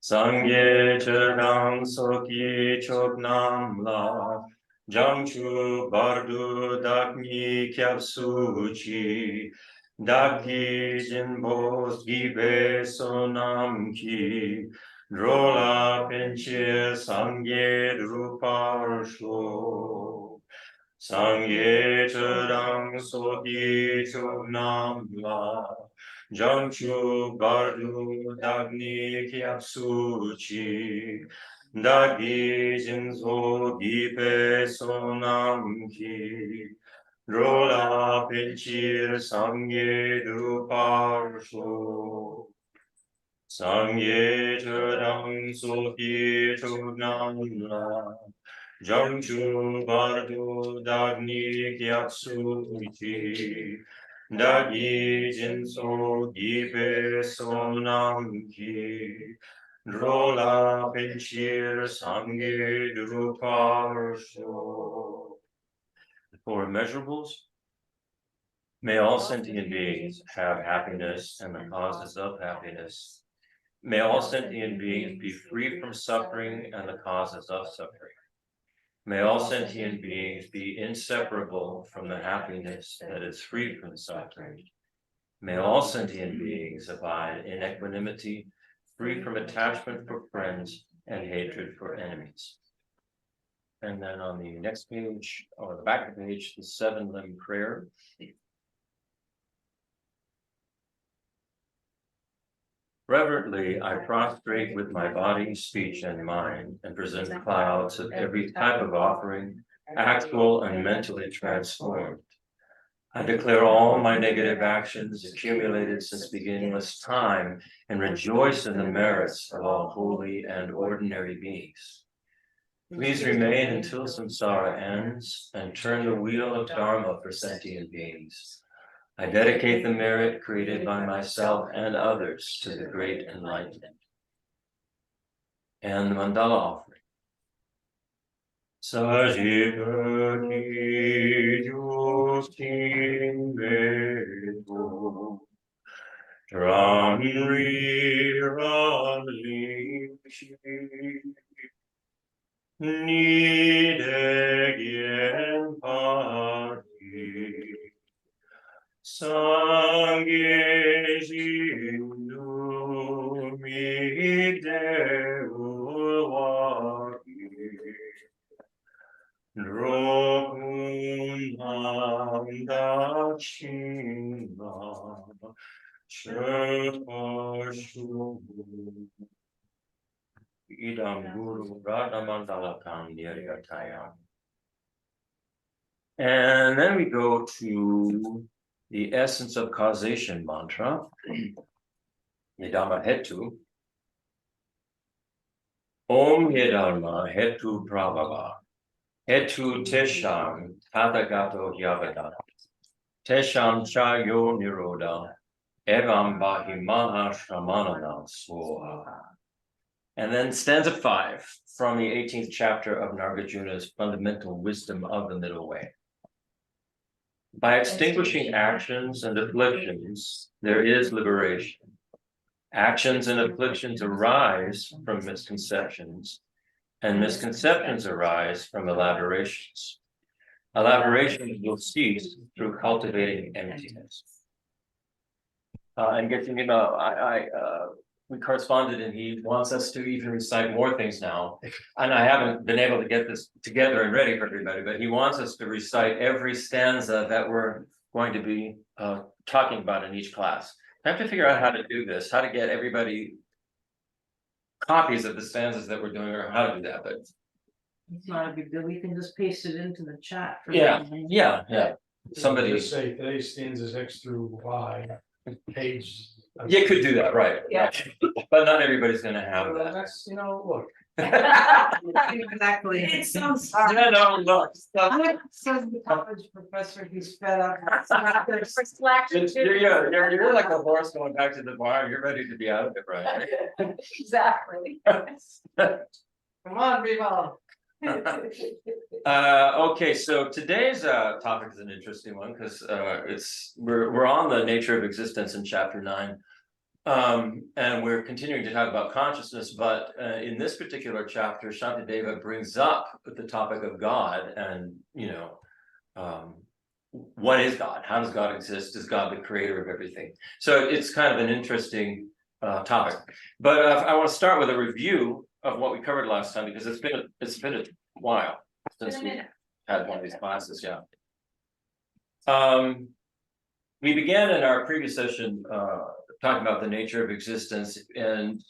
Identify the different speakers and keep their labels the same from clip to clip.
Speaker 1: Sangye Chedang Soki Choknam La Jamchu Bardu Dakni Kyapsuchi Daki Jinbos Gibe Sonam Ki Drola Penche Sangye Druparsho Sangye Chedang Soki Choknam La Jamchu Bardu Dagni Kyapsuchi Dagi Jinzo Gipe Sonam Ki Rola Penchir Sangye Druparsho Sangye Chedang Soki Choknam La Jamchu Bardu Dagni Kyapsuchi Dagi Jinso Gibe Sonam Ki Drola Penchir Sangye Druparsho. The four immeasurables. May all sentient beings have happiness and the causes of happiness. May all sentient beings be free from suffering and the causes of suffering. May all sentient beings be inseparable from the happiness that is free from suffering. May all sentient beings abide in equanimity, free from attachment for friends and hatred for enemies. And then on the next page, or the back of the page, the 7-limb prayer. Reverently, I prostrate with my body, speech, and mind, and present clouds of every type of offering, actual and mentally transformed. I declare all my negative actions accumulated since beginningless time, and rejoice in the merits of all holy and ordinary beings. Please remain until samsara ends, and turn the wheel of dharma for sentient beings. I dedicate the merit created by myself and others to the great enlightenment. And the mandala offering. Sajipati Justin Vedo Ranri Ranlishi Nidegyen Pati Sangye Jindu Midewaki Drogunanda Chinga Chepashu Idam Guru Radhamandala Kandirgataya. And then we go to the essence of causation mantra, Yedama Hetu. Om Yedama Hetu Prabhava, Hetu Tesham Tathagato Yavada, Tesham Chayo Niroda, Evam Bahimaha Shamanana Soha. And then stanza 5 from the 18th chapter of Nagarjuna's Fundamental Wisdom of the Middle Way. By extinguishing actions and afflictions, there is liberation. Actions and afflictions arise from misconceptions, and misconceptions arise from elaborations. Elaborations will cease through cultivating emptiness. And getting, we corresponded, and he wants us to even recite more things now. And I haven't been able to get this together and ready for everybody, but he wants us to recite every stanza that we're going to be talking about in each class. I have to figure out how to do this, how to get everybody copies of the stanzas that we're doing, or how to do that. But
Speaker 2: it's not a big deal. We can just paste it into the chat.
Speaker 1: Yeah. Somebody
Speaker 3: just say today's stanzas X through Y page.
Speaker 1: You could do that, right?
Speaker 2: Yeah.
Speaker 1: But not everybody's going to have
Speaker 3: Well,
Speaker 1: that.
Speaker 3: that's, look.
Speaker 2: Exactly. It sounds hard.
Speaker 1: No, look.
Speaker 2: Says the college professor, he's fed up.
Speaker 1: You're like a horse going back to the barn. You're ready to be out of it, right?
Speaker 2: Exactly. Come on, people.
Speaker 1: Okay, so today's topic is an interesting one because we're on the nature of existence in chapter 9. And we're continuing to talk about consciousness, but in this particular chapter, Shantideva brings up the topic of God and, what is God? How does God exist? Is God the creator of everything? So it's kind of an interesting topic. But I want to start with a review of what we covered last time, because it's been a while since we had one of these classes, yeah. We began in our previous session talking about the nature of existence and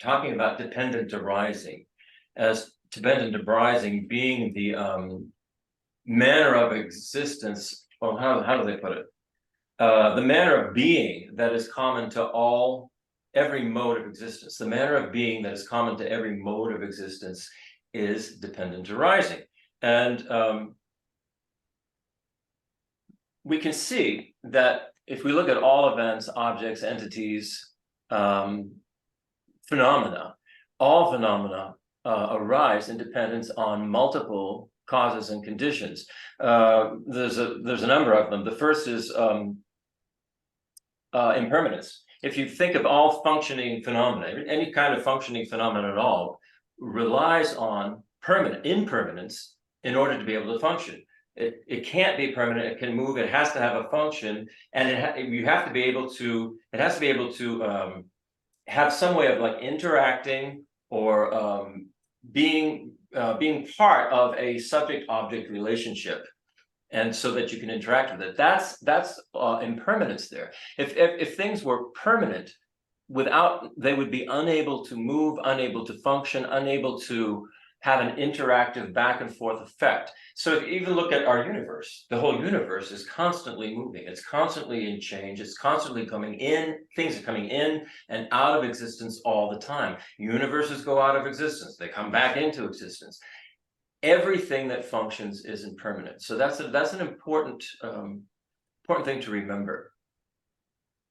Speaker 1: talking about dependent arising, as dependent arising being the manner of existence, or how do they put it? The manner of being that is common to every mode of existence. The manner of being that is common to every mode of existence is dependent arising. And we can see that if we look at all events, objects, entities, phenomena, all phenomena arise in dependence on multiple causes and conditions. There's a number of them. The first is impermanence. If you think of all functioning phenomena, any kind of functioning phenomenon at all relies on impermanence in order to be able to function. It can't be permanent. It can move. It has to have a function, and it has to be able to have some way of like interacting or being part of a subject-object relationship, and so that you can interact with it. That's impermanence there. If things were permanent, they would be unable to move, unable to function, unable to have an interactive back and forth effect. So if you even look at our universe, the whole universe is constantly moving. It's constantly in change. It's constantly coming in. Things are coming in and out of existence all the time. Universes go out of existence. They come back into existence. Everything that functions is impermanent. So that's an important thing to remember.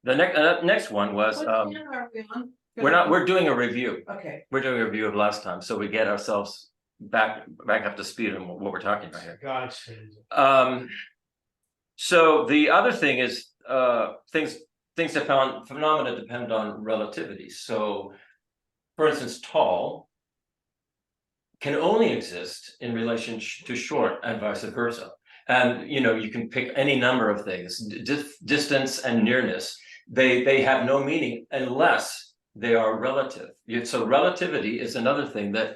Speaker 1: The next one was
Speaker 2: What channel are we on?
Speaker 1: we're doing a review.
Speaker 2: Okay.
Speaker 1: We're doing a review of last time, so we get ourselves back up to speed on what we're talking about here.
Speaker 3: Gotcha.
Speaker 1: So the other thing is phenomena depend on relativity. So, for instance, tall can only exist in relation to short and vice versa. And you can pick any number of things, distance and nearness. They have no meaning unless they are relative. So relativity is another thing that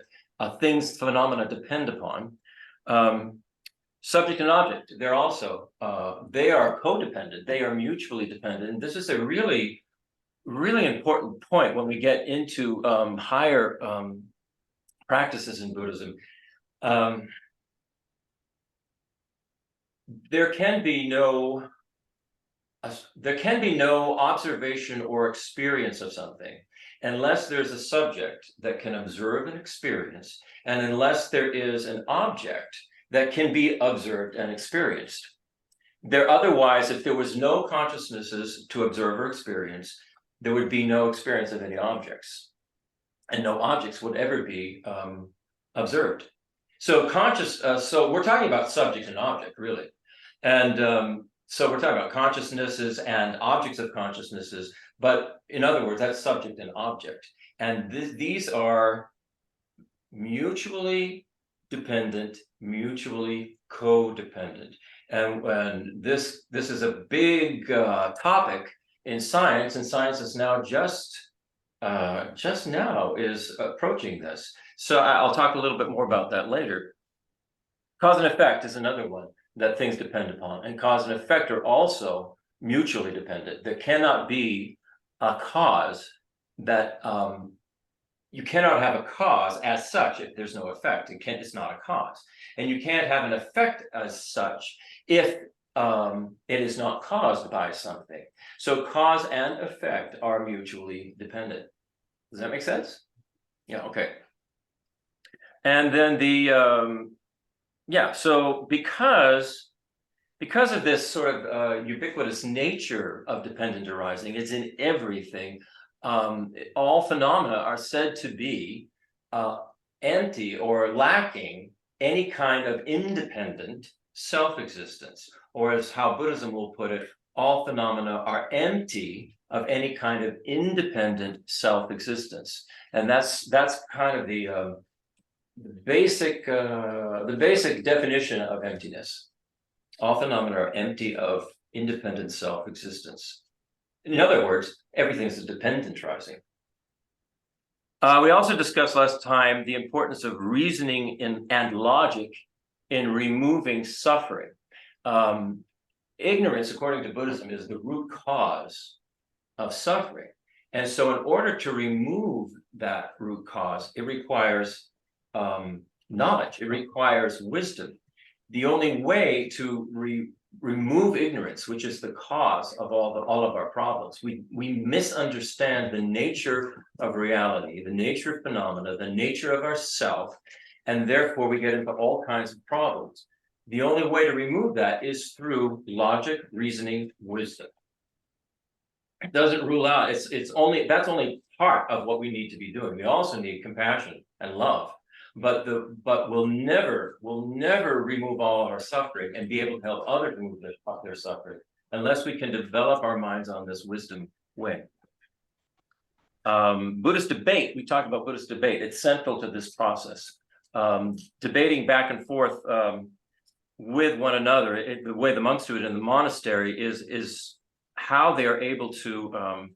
Speaker 1: phenomena depend upon. Subject and object, they are codependent. They are mutually dependent. And this is a really, really important point when we get into higher practices in Buddhism. There can be no observation or experience of something unless there's a subject that can observe and experience, and unless there is an object that can be observed and experienced. Otherwise, if there was no consciousnesses to observe or experience, there would be no experience of any objects, and no objects would ever be observed. So so we're talking about subject and object, really. And so we're talking about consciousnesses and objects of consciousnesses, but in other words, that's subject and object. And these are mutually dependent, mutually codependent. And this is a big topic in science, and science is now just now is approaching this. So I'll talk a little bit more about that later. Cause and effect is another one that things depend upon, and cause and effect are also mutually dependent. There cannot be a cause that you cannot have a cause as such if there's no effect. It's not a cause, and you can't have an effect as such if it is not caused by something. So cause and effect are mutually dependent. Does that make sense? Yeah. Okay. And then so because of this sort of ubiquitous nature of dependent arising, it's in everything. All phenomena are said to be empty or lacking any kind of independent self-existence, or as how Buddhism will put it, all phenomena are empty of any kind of independent self-existence. And that's kind of the basic definition of emptiness. All phenomena are empty of independent self-existence. In other words, everything is dependent arising. We also discussed last time the importance of reasoning and logic in removing suffering. Ignorance, according to Buddhism, is the root cause of suffering. And so in order to remove that root cause, it requires knowledge, it requires wisdom. The only way to remove ignorance, which is the cause of all of our problems, we misunderstand the nature of reality, the nature of phenomena, the nature of ourself, and therefore we get into all kinds of problems. The only way to remove that is through logic, reasoning, wisdom. It doesn't rule out, that's only part of what we need to be doing. We also need compassion and love, but we'll never remove all of our suffering and be able to help others remove their suffering unless we can develop our minds on this wisdom way. Buddhist debate, we talked about Buddhist debate, it's central to this process. Debating back and forth with one another, the way the monks do it in the monastery is how they are able to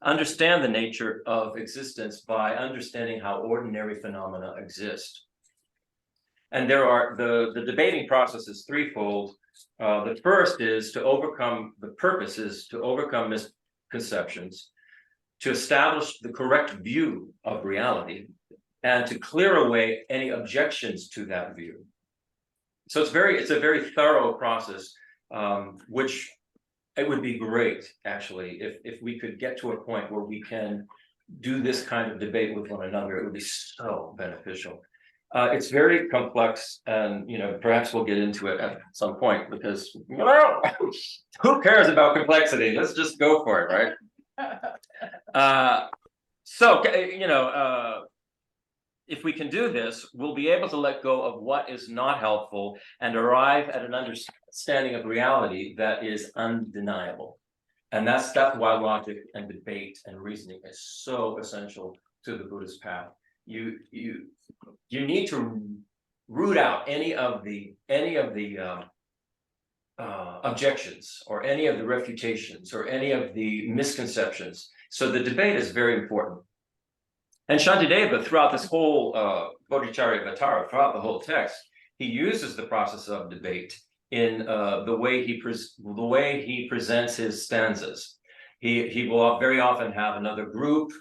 Speaker 1: understand the nature of existence by understanding how ordinary phenomena exist. And there are, the debating process is threefold. The first is to overcome, the purpose is to overcome misconceptions, to establish the correct view of reality, and to clear away any objections to that view. So it's a very thorough process, which it would be great, actually, if we could get to a point where we can do this kind of debate with one another. It would be so beneficial. It's very complex, and perhaps we'll get into it at some point, because who cares about complexity? Let's just go for it, right? If we can do this, we'll be able to let go of what is not helpful and arrive at an understanding of reality that is undeniable. And that's why logic and debate and reasoning is so essential to the Buddhist path. You need to root out any of the objections or any of the refutations or any of the misconceptions. So the debate is very important. And Shantideva, throughout this whole Bodhicharyavatara, throughout the whole text, he uses the process of debate in the way he presents his stanzas. He will very often have another group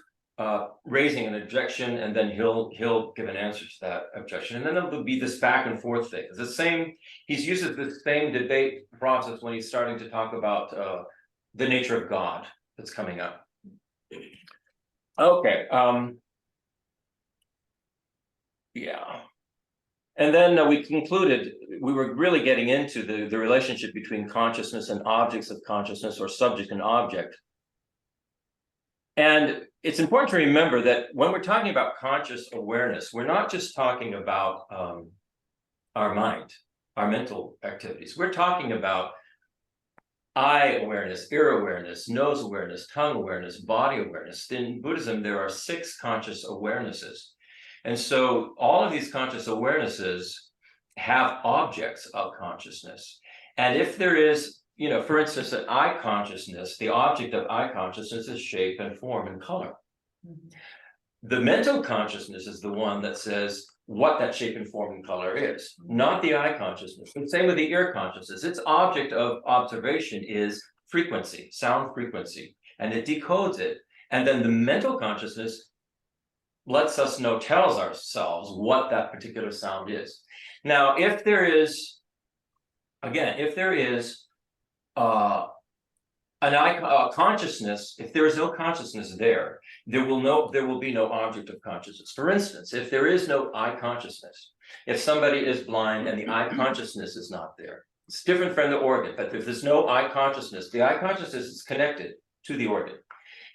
Speaker 1: raising an objection, and then he'll give an answer to that objection, and then there'll be this back and forth thing. It's the same. He uses the same debate process when he's starting to talk about the nature of God that's coming up. Okay. Yeah. And then we concluded, we were really getting into the relationship between consciousness and objects of consciousness, or subject and object. And it's important to remember that when we're talking about conscious awareness, we're not just talking about our mind, our mental activities. We're talking about eye awareness, ear awareness, nose awareness, tongue awareness, body awareness. In Buddhism, there are 6 conscious awarenesses. And so all of these conscious awarenesses have objects of consciousness. And if there is, for instance, an eye consciousness, the object of eye consciousness is shape and form and color. Mm-hmm. The mental consciousness is the one that says what that shape and form and color is, not the eye consciousness. And same with the ear consciousness. Its object of observation is frequency, sound frequency, and it decodes it. And then the mental consciousness lets us know, tells ourselves what that particular sound is. Now, if there is consciousness, if there is no consciousness there will be no object of consciousness. For instance, if there is no eye consciousness, if somebody is blind and the eye consciousness is not there, it's different from the organ. But if there's no eye consciousness, the eye consciousness is connected to the organ.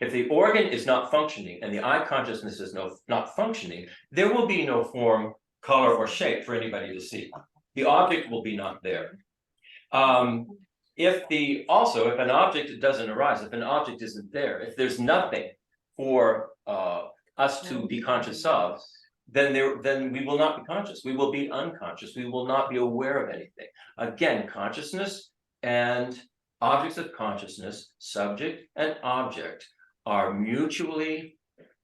Speaker 1: If the organ is not functioning and the eye consciousness is not functioning, there will be no form, color, or shape for anybody to see. The object will be not there. if an object doesn't arise, if an object isn't there, if there's nothing for us to be conscious of, then we will not be conscious. We will be unconscious. We will not be aware of anything. Again, consciousness and objects of consciousness, subject and object, are mutually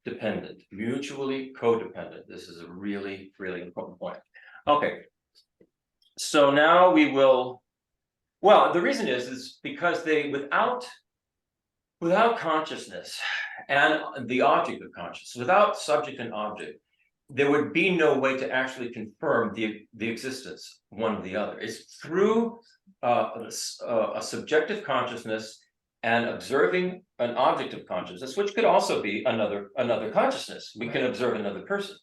Speaker 1: dependent, mutually codependent. This is a really, really important point. Okay. So now we will, well, the reason is because without consciousness and the object of consciousness, without subject and object, there would be no way to actually confirm the existence of one or the other. It's through a subjective consciousness and observing an object of consciousness, which could also be another consciousness. We can observe another person.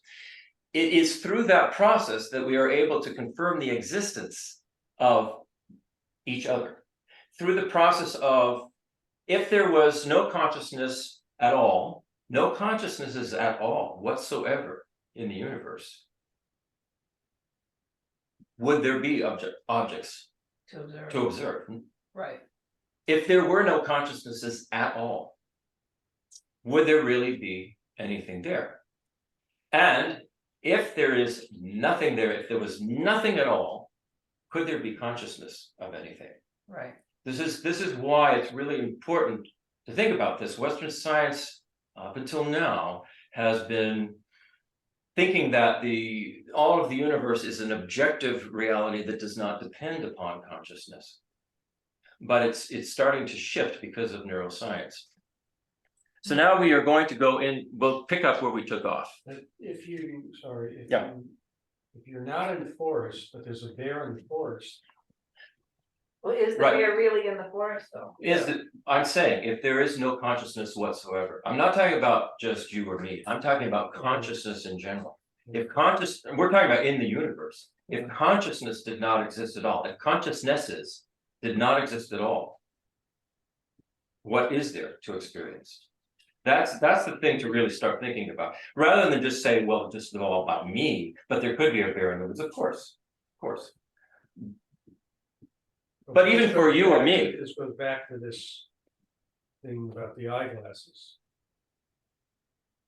Speaker 1: It is through that process that we are able to confirm the existence of each other. Through the process of, if there was no consciousness at all, no consciousnesses at all whatsoever in the universe, would there be objects to observe?
Speaker 2: Right.
Speaker 1: If there were no consciousnesses at all, would there really be anything there? And if there is nothing there, if there was nothing at all, could there be consciousness of anything?
Speaker 2: Right.
Speaker 1: This is why it's really important to think about this. Western science, up until now, has been thinking that all of the universe is an objective reality that does not depend upon consciousness. But it's starting to shift because of neuroscience. So now we are going to go in, we'll pick up where we took off.
Speaker 3: If you're not in the forest, but there's a bear in the forest.
Speaker 4: Well, is the
Speaker 1: Right.
Speaker 4: bear really in the forest though?
Speaker 1: I'm saying, if there is no consciousness whatsoever, I'm not talking about just you or me, I'm talking about consciousness in general. We're talking about in the universe. If consciousness did not exist at all, if consciousnesses did not exist at all, what is there to experience? That's the thing to really start thinking about, rather than just say, well, just all about me, but there could be a bear in the woods, of course. But even for you or me.
Speaker 3: This goes back to this thing about the eyeglasses.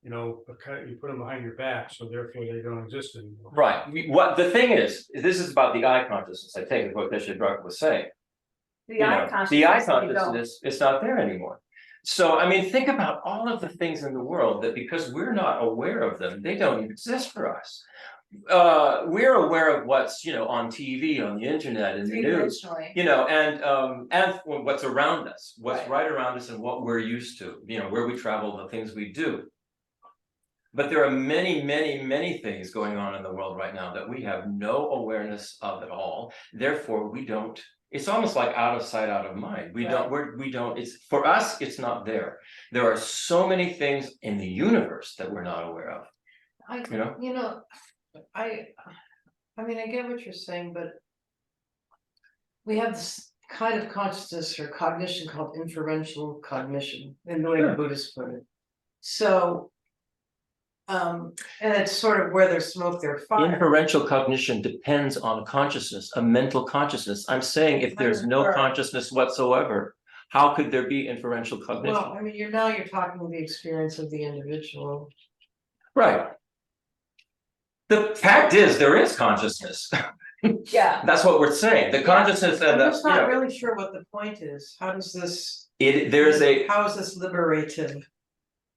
Speaker 3: You know, you put them behind your back, so therefore they don't exist anymore.
Speaker 1: Right. What the thing is, this is about the eye consciousness, I think, is what Drakpa was saying.
Speaker 4: The eye consciousness.
Speaker 1: The eye
Speaker 4: you don't.
Speaker 1: consciousness, it's not there anymore. So, I mean, think about all of the things in the world that because we're not aware of them, they don't exist for us. We're aware of what's, on TV, on the internet, in the news, and what's around us, what's right around us and what we're used to, where we travel, the things we do. But there are many, many, many things going on in the world right now that we have no awareness of at all. Therefore, we don't. It's almost like out of sight, out of mind. We don't, it's for us, it's not there. There are so many things in the universe that we're not aware of.
Speaker 2: I mean, I get what you're saying, but we have this kind of consciousness or cognition called inferential cognition, in the way the Buddhists put it. So, and it's sort of where there's smoke, there's fire.
Speaker 1: Inferential cognition depends on consciousness, a mental consciousness. I'm saying if there's no consciousness whatsoever, how could there be inferential cognition?
Speaker 2: Well, I mean, you're talking the experience of the individual.
Speaker 1: Right. The fact is, there is consciousness.
Speaker 4: Yeah.
Speaker 1: That's what we're saying. The consciousness and
Speaker 2: I'm just not really sure what the point is. How does this? How is this liberative?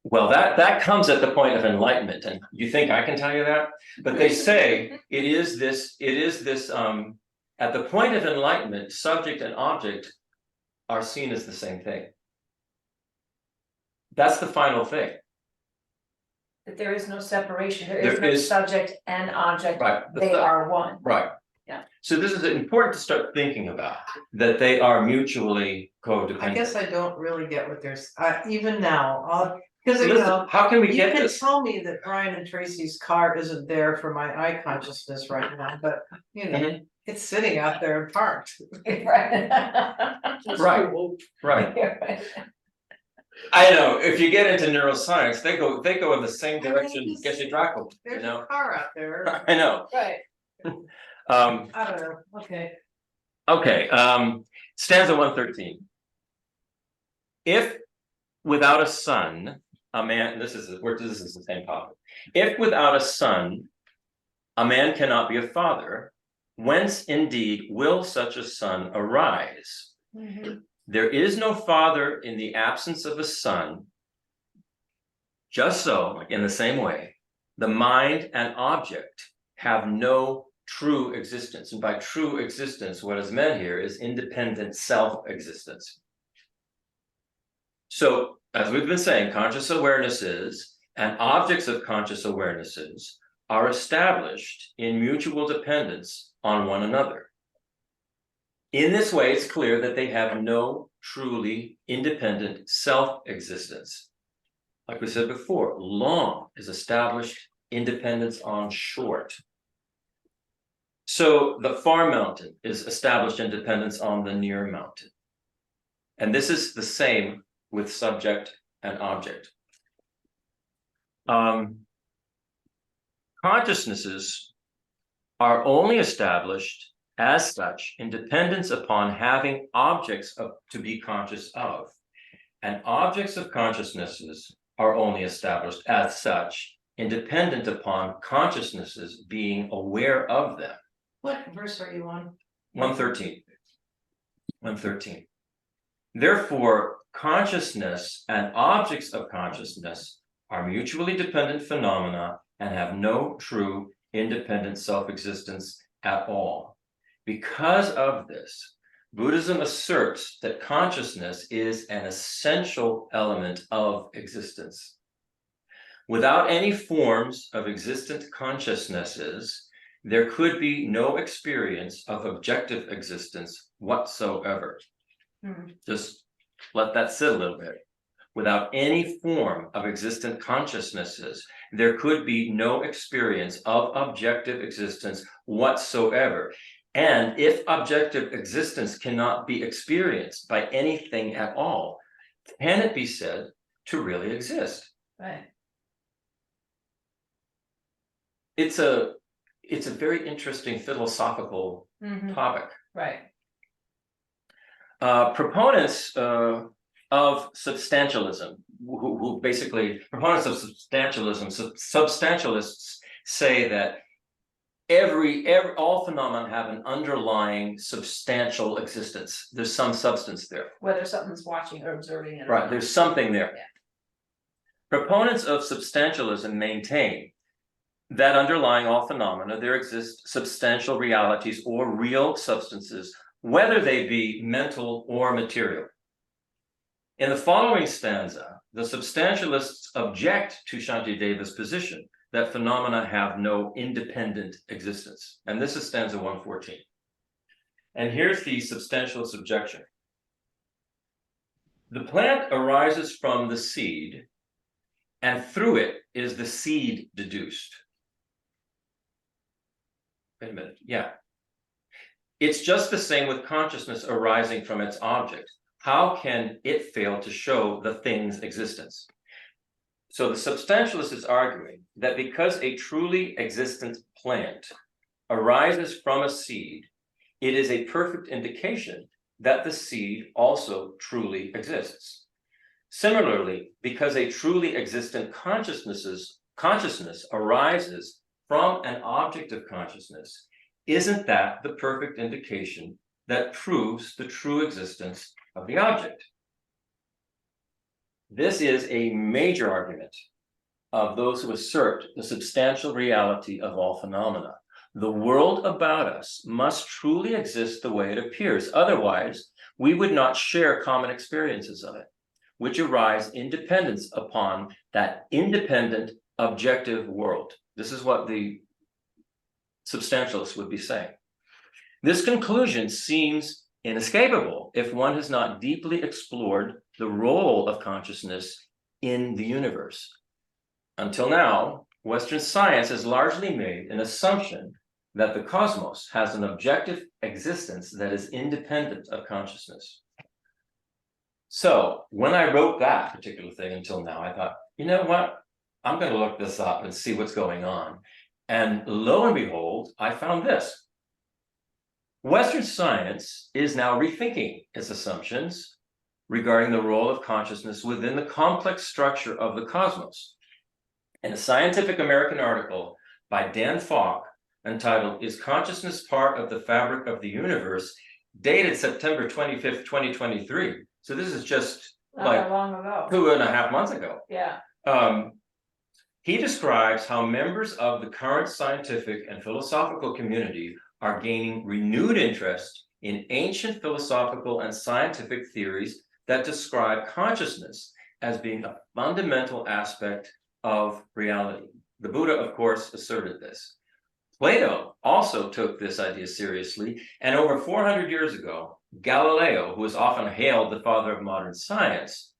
Speaker 1: Well, that comes at the point of enlightenment, and you think I can tell you that? But they say it is this, at the point of enlightenment, subject and object are seen as the same thing. That's the final thing.
Speaker 4: That there is no separation, there
Speaker 1: There
Speaker 4: is
Speaker 1: is-
Speaker 4: no subject and object,
Speaker 1: Right.
Speaker 4: they are one.
Speaker 1: Right.
Speaker 4: Yeah.
Speaker 1: So this is important to start thinking about, that they are mutually codependent.
Speaker 2: I guess I don't really get what there's, even now, because
Speaker 1: Listen, how can we
Speaker 2: you
Speaker 1: get
Speaker 2: can
Speaker 1: this?
Speaker 2: tell me that Brian and Tracy's car isn't there for my eye consciousness right now, but
Speaker 1: Mhm.
Speaker 2: it's sitting out there and parked.
Speaker 1: Right. Right. I know, if you get into neuroscience, they go in the same direction Geshe Drakpa,
Speaker 2: There's a car out there.
Speaker 1: I know.
Speaker 4: Right.
Speaker 2: I don't know, okay.
Speaker 1: Okay, stanza 113. If without a son, a man, this is the same topic. If without a son, a man cannot be a father, whence indeed will such a son arise? There is no father in the absence of a son. Just so, like in the same way, the mind and object have no true existence. And by true existence, what is meant here is independent self-existence. So, as we've been saying, conscious awarenesses and objects of conscious awarenesses are established in mutual dependence on one another. In this way, it's clear that they have no truly independent self-existence. Like we said before, long is established independence on short. So the far mountain is established independence on the near mountain. And this is the same with subject and object. Consciousnesses are only established as such in dependence upon having objects to be conscious of. And objects of consciousnesses are only established as such, independent upon consciousnesses being aware of them.
Speaker 2: What verse are you on?
Speaker 1: 113. 113. Therefore, consciousness and objects of consciousness are mutually dependent phenomena and have no true independent self-existence at all. Because of this, Buddhism asserts that consciousness is an essential element of existence. Without any forms of existent consciousnesses, there could be no experience of objective existence whatsoever. Just let that sit a little bit. Without any form of existent consciousnesses, there could be no experience of objective existence whatsoever. And if objective existence cannot be experienced by anything at all, can it be said to really exist?
Speaker 4: Right.
Speaker 1: It's a very interesting philosophical topic.
Speaker 4: Right.
Speaker 1: Proponents of substantialism, who basically proponents of substantialists say that all phenomena have an underlying substantial existence. There's some substance there.
Speaker 4: Whether something's watching or observing it.
Speaker 1: Right, there's something there.
Speaker 4: Yeah.
Speaker 1: Proponents of substantialism maintain that underlying all phenomena, there exist substantial realities or real substances, whether they be mental or material. In the following stanza, the substantialists object to Shantideva's position that phenomena have no independent existence. And this is stanza 114. And here's the substantialist objection. The plant arises from the seed, and through it is the seed deduced. Wait a minute, yeah. It's just the same with consciousness arising from its object. How can it fail to show the thing's existence? So the substantialist is arguing that because a truly existent plant arises from a seed, it is a perfect indication that the seed also truly exists. Similarly, because a truly existent consciousness arises from an object of consciousness, isn't that the perfect indication that proves the true existence of the object? This is a major argument of those who assert the substantial reality of all phenomena. The world about us must truly exist the way it appears. Otherwise, we would not share common experiences of it, which arise in dependence upon that independent, objective world. This is what the substantialists would be saying. This conclusion seems inescapable if one has not deeply explored the role of consciousness in the universe. Until now, Western science has largely made an assumption that the cosmos has an objective existence that is independent of consciousness. So when I wrote that particular thing until now, I thought, you know what? I'm going to look this up and see what's going on. And lo and behold, I found this. Western science is now rethinking its assumptions regarding the role of consciousness within the complex structure of the cosmos. In a Scientific American article by Dan Falk entitled, "Is Consciousness Part of the Fabric of the Universe?" dated September 25th, 2023. So this is just
Speaker 4: Not
Speaker 1: like
Speaker 4: that long ago.
Speaker 1: 2.5 months ago.
Speaker 4: Yeah.
Speaker 1: He describes how members of the current scientific and philosophical community are gaining renewed interest in ancient philosophical and scientific theories that describe consciousness as being a fundamental aspect of reality. The Buddha, of course, asserted this. Plato also took this idea seriously, and over 400 years ago, Galileo, who is often hailed the father of modern science,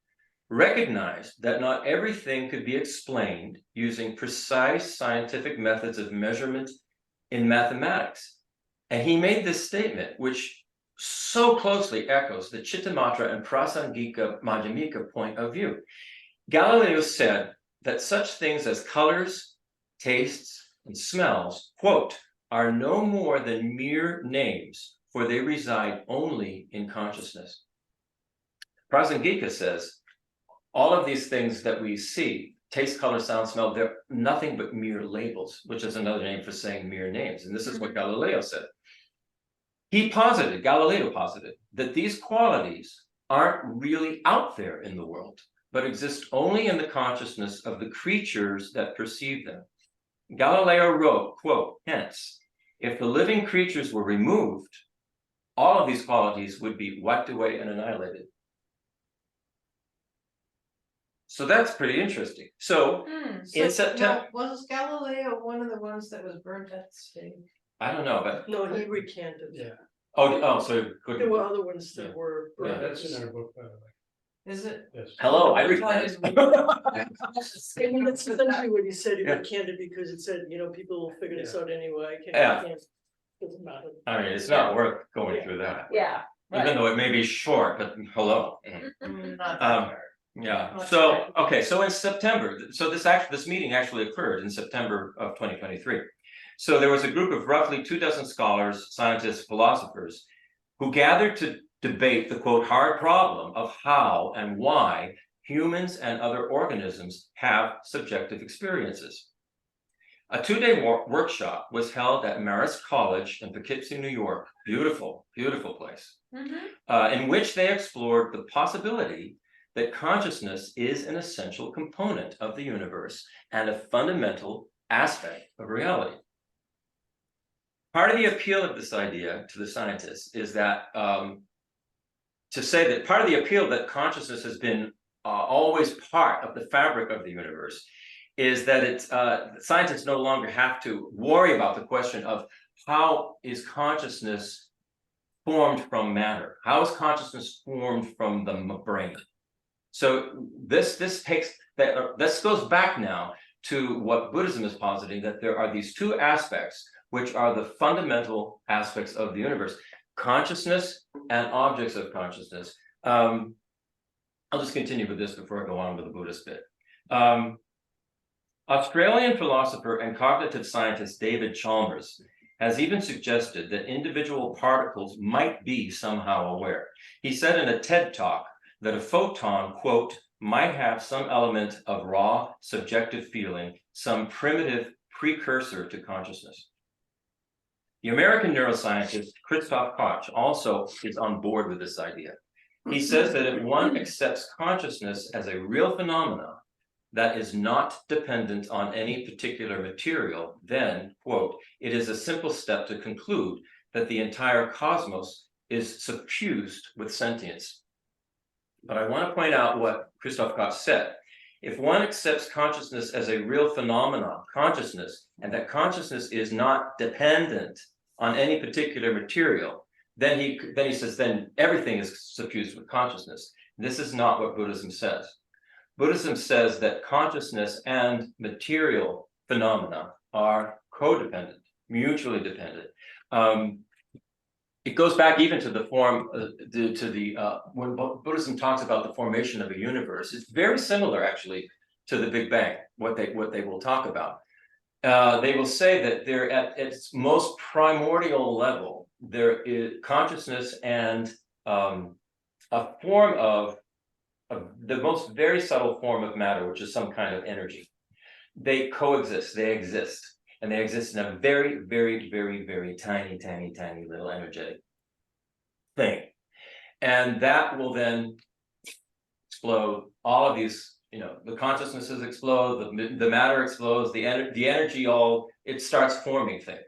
Speaker 1: recognized that not everything could be explained using precise scientific methods of measurement in mathematics. And he made this statement, which so closely echoes the Chittamatra and Prasangika Madhyamika point of view. Galileo said that such things as colors, tastes, and smells, quote, are no more than mere names, for they reside only in consciousness. Prasangika says, all of these things that we see, taste, color, sound, smell, they're nothing but mere labels, which is another name for saying mere names. And this is what Galileo said. Galileo posited, that these qualities aren't really out there in the world, but exist only in the consciousness of the creatures that perceive them. Galileo wrote, quote, hence, if the living creatures were removed, all of these qualities would be wiped away and annihilated. So that's pretty interesting. So in September,
Speaker 2: Was Galileo one of the ones that was burnt at the stake?
Speaker 1: I don't know, but
Speaker 5: No, he recanted.
Speaker 3: Yeah,
Speaker 1: so good.
Speaker 5: There were other ones that
Speaker 3: Yeah.
Speaker 5: were.
Speaker 3: yeah, that's in our book, by the way.
Speaker 2: Is it?
Speaker 3: Yes.
Speaker 1: Hello, I
Speaker 2: Why
Speaker 1: replied.
Speaker 2: did we-
Speaker 5: I mean, that's essentially what he said, he
Speaker 1: Yeah.
Speaker 5: recanted because it said, people will figure this out anyway,
Speaker 1: Yeah.
Speaker 5: Doesn't matter.
Speaker 1: I mean, it's not worth going through that.
Speaker 4: Yeah.
Speaker 1: Even though it may be short, but hello.
Speaker 2: Not
Speaker 1: Um,
Speaker 2: that
Speaker 1: Yeah,
Speaker 2: Much
Speaker 1: so,
Speaker 2: better.
Speaker 1: okay, so in September, so this meeting actually occurred in September of 2023. So there was a group of roughly 24 scholars, scientists, philosophers, who gathered to debate the quote, hard problem of how and why humans and other organisms have subjective experiences. A 2-day workshop was held at Marist College in Poughkeepsie, New York. Beautiful, beautiful place. In which they explored the possibility that consciousness is an essential component of the universe and a fundamental aspect of reality. Part of the appeal of this idea to the scientists is that to say that part of the appeal that consciousness has been always part of the fabric of the universe is that scientists no longer have to worry about the question of how is consciousness formed from matter? How is consciousness formed from the brain? So this goes back now to what Buddhism is positing, that there are these two aspects which are the fundamental aspects of the universe, consciousness and objects of consciousness. I'll just continue with this before I go on with the Buddhist bit. Australian philosopher and cognitive scientist David Chalmers has even suggested that individual particles might be somehow aware. He said in a TED talk that a photon, quote, might have some element of raw, subjective feeling, some primitive precursor to consciousness. The American neuroscientist Christoph Koch also is on board with this idea. He says that if one accepts consciousness as a real phenomenon that is not dependent on any particular material, then, quote, it is a simple step to conclude that the entire cosmos is suffused with sentience. But I want to point out what Christoph Koch said. If one accepts consciousness as a real phenomenon, consciousness, and that consciousness is not dependent on any particular material, then he says, then everything is suffused with consciousness. This is not what Buddhism says. Buddhism says that consciousness and material phenomena are codependent, mutually dependent. It goes back even to the when Buddhism talks about the formation of a universe. It's very similar, actually, to the Big Bang. What they will talk about. They will say that they're at its most primordial level. there is consciousness and a form of the most very subtle form of matter, which is some kind of energy. They coexist, they exist, and they exist in a very, very, very, very tiny, tiny, tiny little energetic thing. And that will then explode. All of these, the consciousnesses explode, the matter explodes, the energy it starts forming things.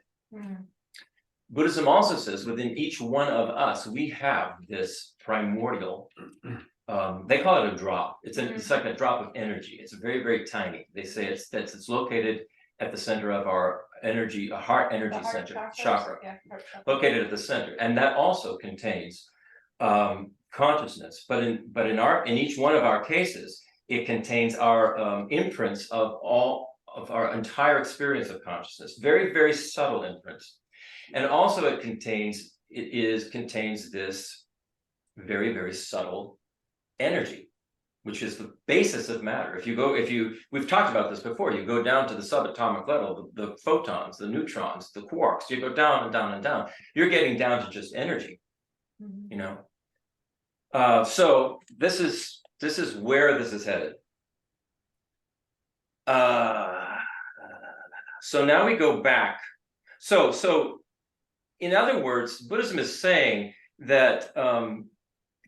Speaker 1: Buddhism also says within each one of us, we have this primordial, they call it a drop. It's like a drop of energy. It's very, very tiny. They say it's located at the center of our energy, a heart energy center, chakra, located at the center. And that also contains consciousness. But in each one of our cases, it contains our imprints of all of our entire experience of consciousness, very, very subtle imprints. And also it contains this very, very subtle energy, which is the basis of matter. We've talked about this before, you go down to the subatomic level, the photons, the neutrons, the quarks, you go down and down and down, you're getting down to just energy, so this is where this is headed. So now we go back. So in other words, Buddhism is saying that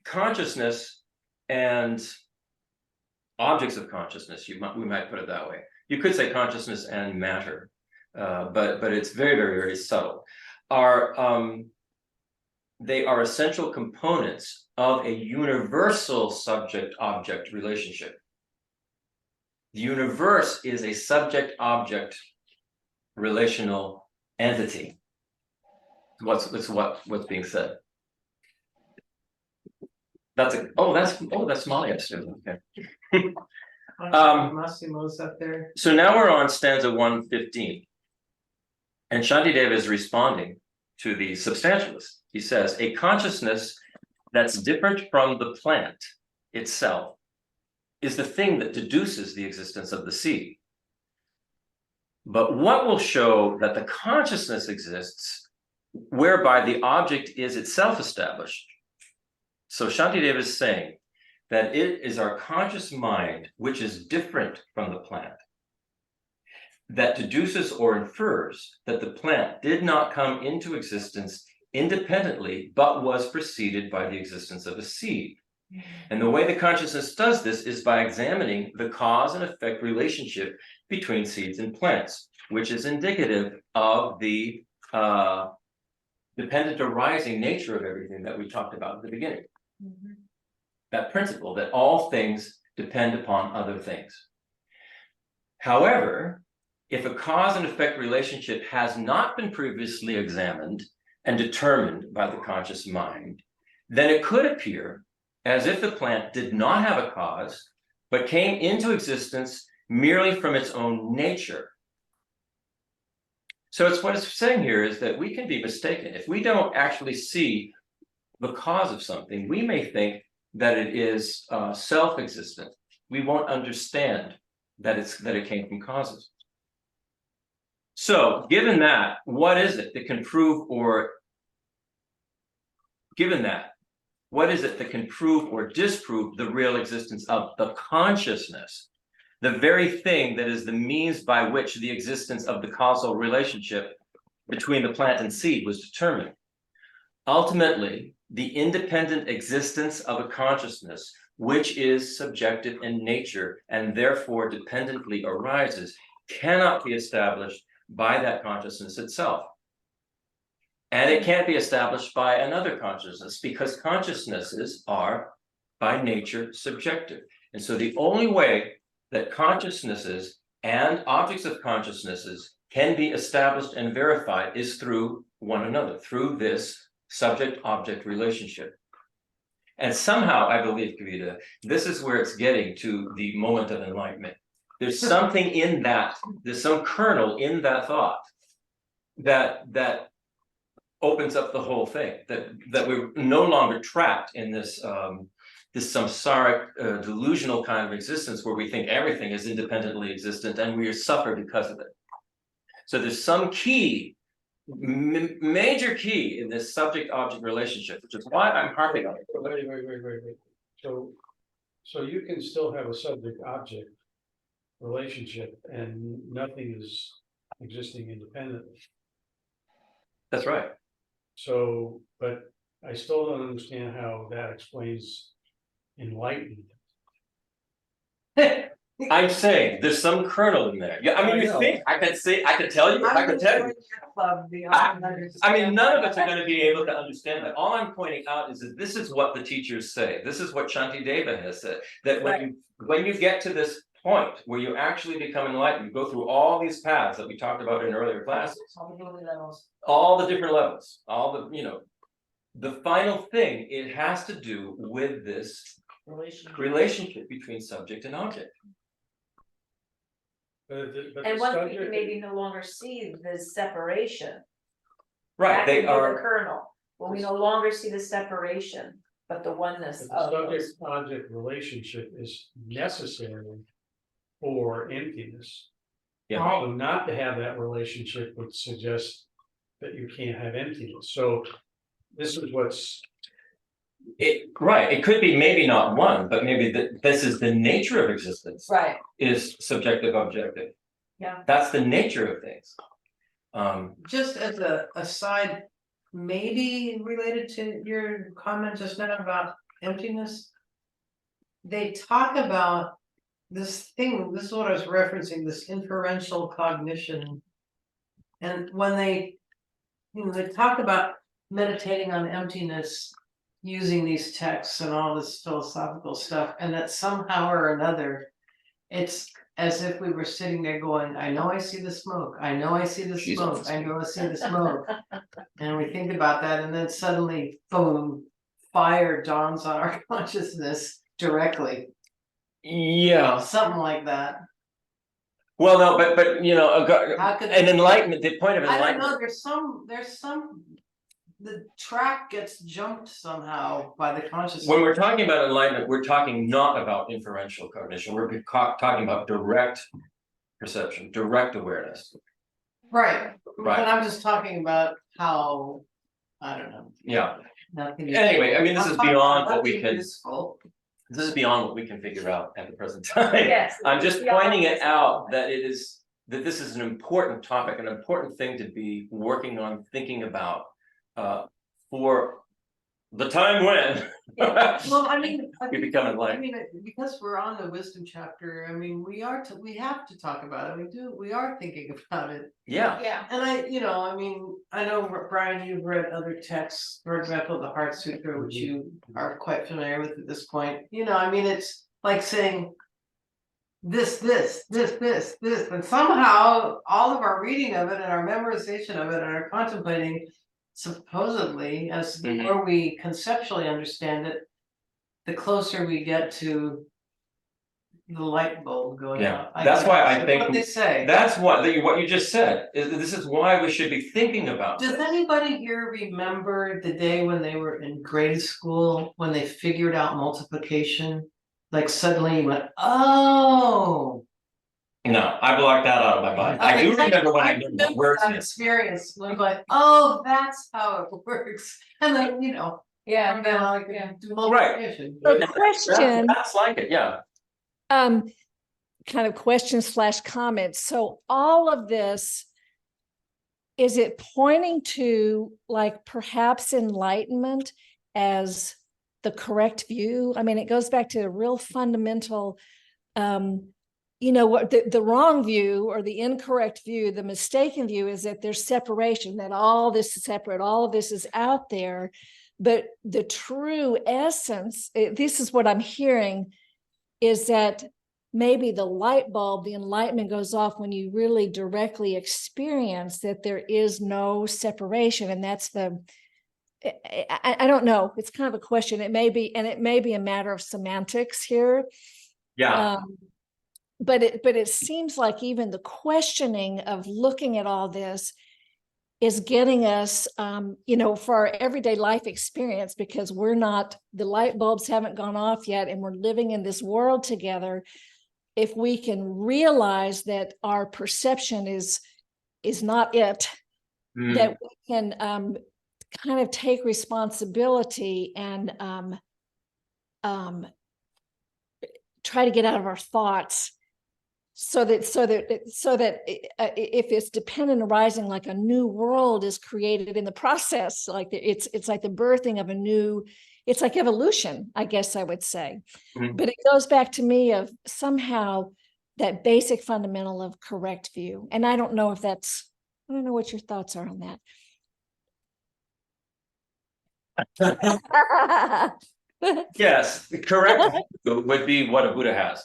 Speaker 1: consciousness and objects of consciousness, we might put it that way. You could say consciousness and matter, but it's very, very, very subtle. They are essential components of a universal subject-object relationship. The universe is a subject-object relational entity. What's being said. That's Malia's student. Okay.
Speaker 2: Massimo's up there.
Speaker 1: So now we're on stanza 115. And Shantideva is responding to the substantialist. He says, a consciousness that's different from the plant itself is the thing that deduces the existence of the seed. But what will show that the consciousness exists whereby the object is itself established? So Shantideva is saying that it is our conscious mind which is different from the plant, that deduces or infers that the plant did not come into existence independently, but was preceded by the existence of a seed. And the way the consciousness does this is by examining the cause and effect relationship between seeds and plants, which is indicative of the dependent arising nature of everything that we talked about at the beginning. That principle that all things depend upon other things. However, if a cause and effect relationship has not been previously examined and determined by the conscious mind, then it could appear as if the plant did not have a cause, but came into existence merely from its own nature. So what it's saying here is that we can be mistaken. If we don't actually see the cause of something, we may think that it is self-existent. We won't understand that it came from causes. So, given that, what is it that can prove or disprove the real existence of the consciousness, the very thing that is the means by which the existence of the causal relationship between the plant and seed was determined? Ultimately, the independent existence of a consciousness, which is subjective in nature and therefore dependently arises, cannot be established by that consciousness itself. And it can't be established by another consciousness because consciousnesses are by nature subjective. And so the only way that consciousnesses and objects of consciousnesses can be established and verified is through one another, through this subject-object relationship. And somehow, I believe, Kavita, this is where it's getting to the moment of enlightenment. There's something in that, there's some kernel in that thought that opens up the whole thing, that we're no longer trapped in this samsaric, delusional kind of existence where we think everything is independently existent and we suffer because of it. So there's some key major key in this subject-object relationship, which is why I'm harping on it.
Speaker 3: Wait. So you can still have a subject-object relationship and nothing is existing independently.
Speaker 1: That's right.
Speaker 3: So, but I still don't understand how that explains enlightenment.
Speaker 1: I'm saying there's some kernel in there. Yeah, I mean,
Speaker 3: I
Speaker 1: you
Speaker 3: know.
Speaker 1: think I could say, I could tell you, I could tell you. I mean, none of us are going to be able to understand that. All I'm pointing out is that this is what the teachers say. This is what Shantideva has said. That when you get to this point where you actually become enlightened, you go through all these paths that we talked about in earlier classes, all the different levels, all the the final thing, it has to do with this relationship between subject and object.
Speaker 3: But
Speaker 4: And
Speaker 3: the
Speaker 4: once we
Speaker 3: subject-
Speaker 4: can maybe no longer see the separation.
Speaker 1: Right,
Speaker 4: that
Speaker 1: they
Speaker 4: can be the
Speaker 1: are.
Speaker 4: kernel, when we no longer see the separation, but the oneness
Speaker 3: But the
Speaker 4: of those.
Speaker 3: subject-object relationship is necessary for emptiness.
Speaker 1: Yeah.
Speaker 3: So not to have that relationship would suggest that you can't have emptiness. So this is what's,
Speaker 1: Right, it could be maybe not one, but maybe this is the nature of existence.
Speaker 4: Right,
Speaker 1: Is subjective objective.
Speaker 4: Yeah.
Speaker 1: That's the nature of things.
Speaker 2: Just as a aside, maybe related to your comment just now about emptiness. They talk about this thing, this is what I was referencing, this inferential cognition. And when they talk about meditating on emptiness using these texts and all this philosophical stuff, and that somehow or another, it's as if we were sitting there going, I know I see the smoke, I know I see the
Speaker 1: She's
Speaker 2: smoke,
Speaker 1: awesome.
Speaker 2: I know I see the smoke. And we think about that, and then suddenly, boom, fire dawns on our consciousness directly,
Speaker 1: Yeah,
Speaker 2: something like that.
Speaker 1: well, no, but
Speaker 2: How could
Speaker 1: an
Speaker 2: they-
Speaker 1: enlightenment, the point of
Speaker 2: I don't
Speaker 1: enlightenment.
Speaker 2: know, there's some, the track gets jumped somehow by the consciousness.
Speaker 1: When we're talking about enlightenment, we're talking not about inferential cognition, we're talking about direct perception, direct awareness.
Speaker 2: Right,
Speaker 1: Right.
Speaker 2: but I'm just talking about how, I don't know.
Speaker 1: Yeah,
Speaker 2: Nothing.
Speaker 1: anyway, I mean, this is beyond what we
Speaker 2: Nothing
Speaker 1: can,
Speaker 2: useful.
Speaker 1: this is beyond what we can figure out at the present time.
Speaker 4: Yes,
Speaker 1: I'm
Speaker 4: it's
Speaker 1: just
Speaker 4: beyond
Speaker 1: pointing it
Speaker 4: this
Speaker 1: out
Speaker 4: moment.
Speaker 1: that this is an important topic, an important thing to be working on, thinking about. For the time when.
Speaker 2: Well, I mean.
Speaker 1: You become enlightened.
Speaker 2: I mean, because we're on the wisdom chapter, I mean, we have to talk about it, we are thinking about it.
Speaker 1: Yeah,
Speaker 4: yeah,
Speaker 2: And I mean, I know, Brian, you've read other texts, for example, the Heart Sutra, which you are quite familiar with at this point, I mean, it's like saying. This, and somehow all of our reading of it and our memorization of it and our contemplating. Supposedly, as the
Speaker 1: Mhm.
Speaker 2: more we conceptually understand it, the closer we get to. The light bulb going
Speaker 1: Yeah,
Speaker 2: out.
Speaker 1: that's why I
Speaker 2: That's
Speaker 1: think
Speaker 2: what they say.
Speaker 1: that's what you just said, this is why we should be thinking about
Speaker 2: Does
Speaker 1: this.
Speaker 2: anybody here remember the day when they were in grade school, when they figured out multiplication? Like suddenly you went, oh.
Speaker 1: No, I blocked that out of my mind. I do
Speaker 2: Okay,
Speaker 1: remember when I
Speaker 2: I
Speaker 1: learned
Speaker 2: remember
Speaker 1: what words
Speaker 2: that
Speaker 1: meant.
Speaker 2: experience, when like, oh, that's how it works, and then,
Speaker 4: yeah,
Speaker 2: from then on, I
Speaker 4: yeah.
Speaker 2: could do multiplication.
Speaker 6: So question,
Speaker 1: That's like it, yeah.
Speaker 6: kind of question / comments. So all of this, is it pointing to like perhaps enlightenment as the correct view? I mean, it goes back to a real fundamental, what the wrong view or the incorrect view, the mistaken view is that there's separation, that all this is separate, all of this is out there. But the true essence, this is what I'm hearing, is that maybe the light bulb, the enlightenment goes off when you really directly experience that there is no separation. And that's I don't know, it's kind of a question. It may be a matter of semantics here.
Speaker 1: Yeah,
Speaker 6: But it seems like even the questioning of looking at all this is getting us, for our everyday life experience, because the light bulbs haven't gone off yet, and we're living in this world together. If we can realize that our perception is not it,
Speaker 1: Mm.
Speaker 6: that we can kind of take responsibility and try to get out of our thoughts so that if it's dependent arising, like a new world is created in the process, like it's like the birthing of a new, it's like evolution, I guess I would say.
Speaker 1: Mhm.
Speaker 6: But it goes back to me of somehow that basic fundamental of correct view. And I don't know if that's, I don't know what your thoughts are on that.
Speaker 1: Yes, the correct view would be what a Buddha has.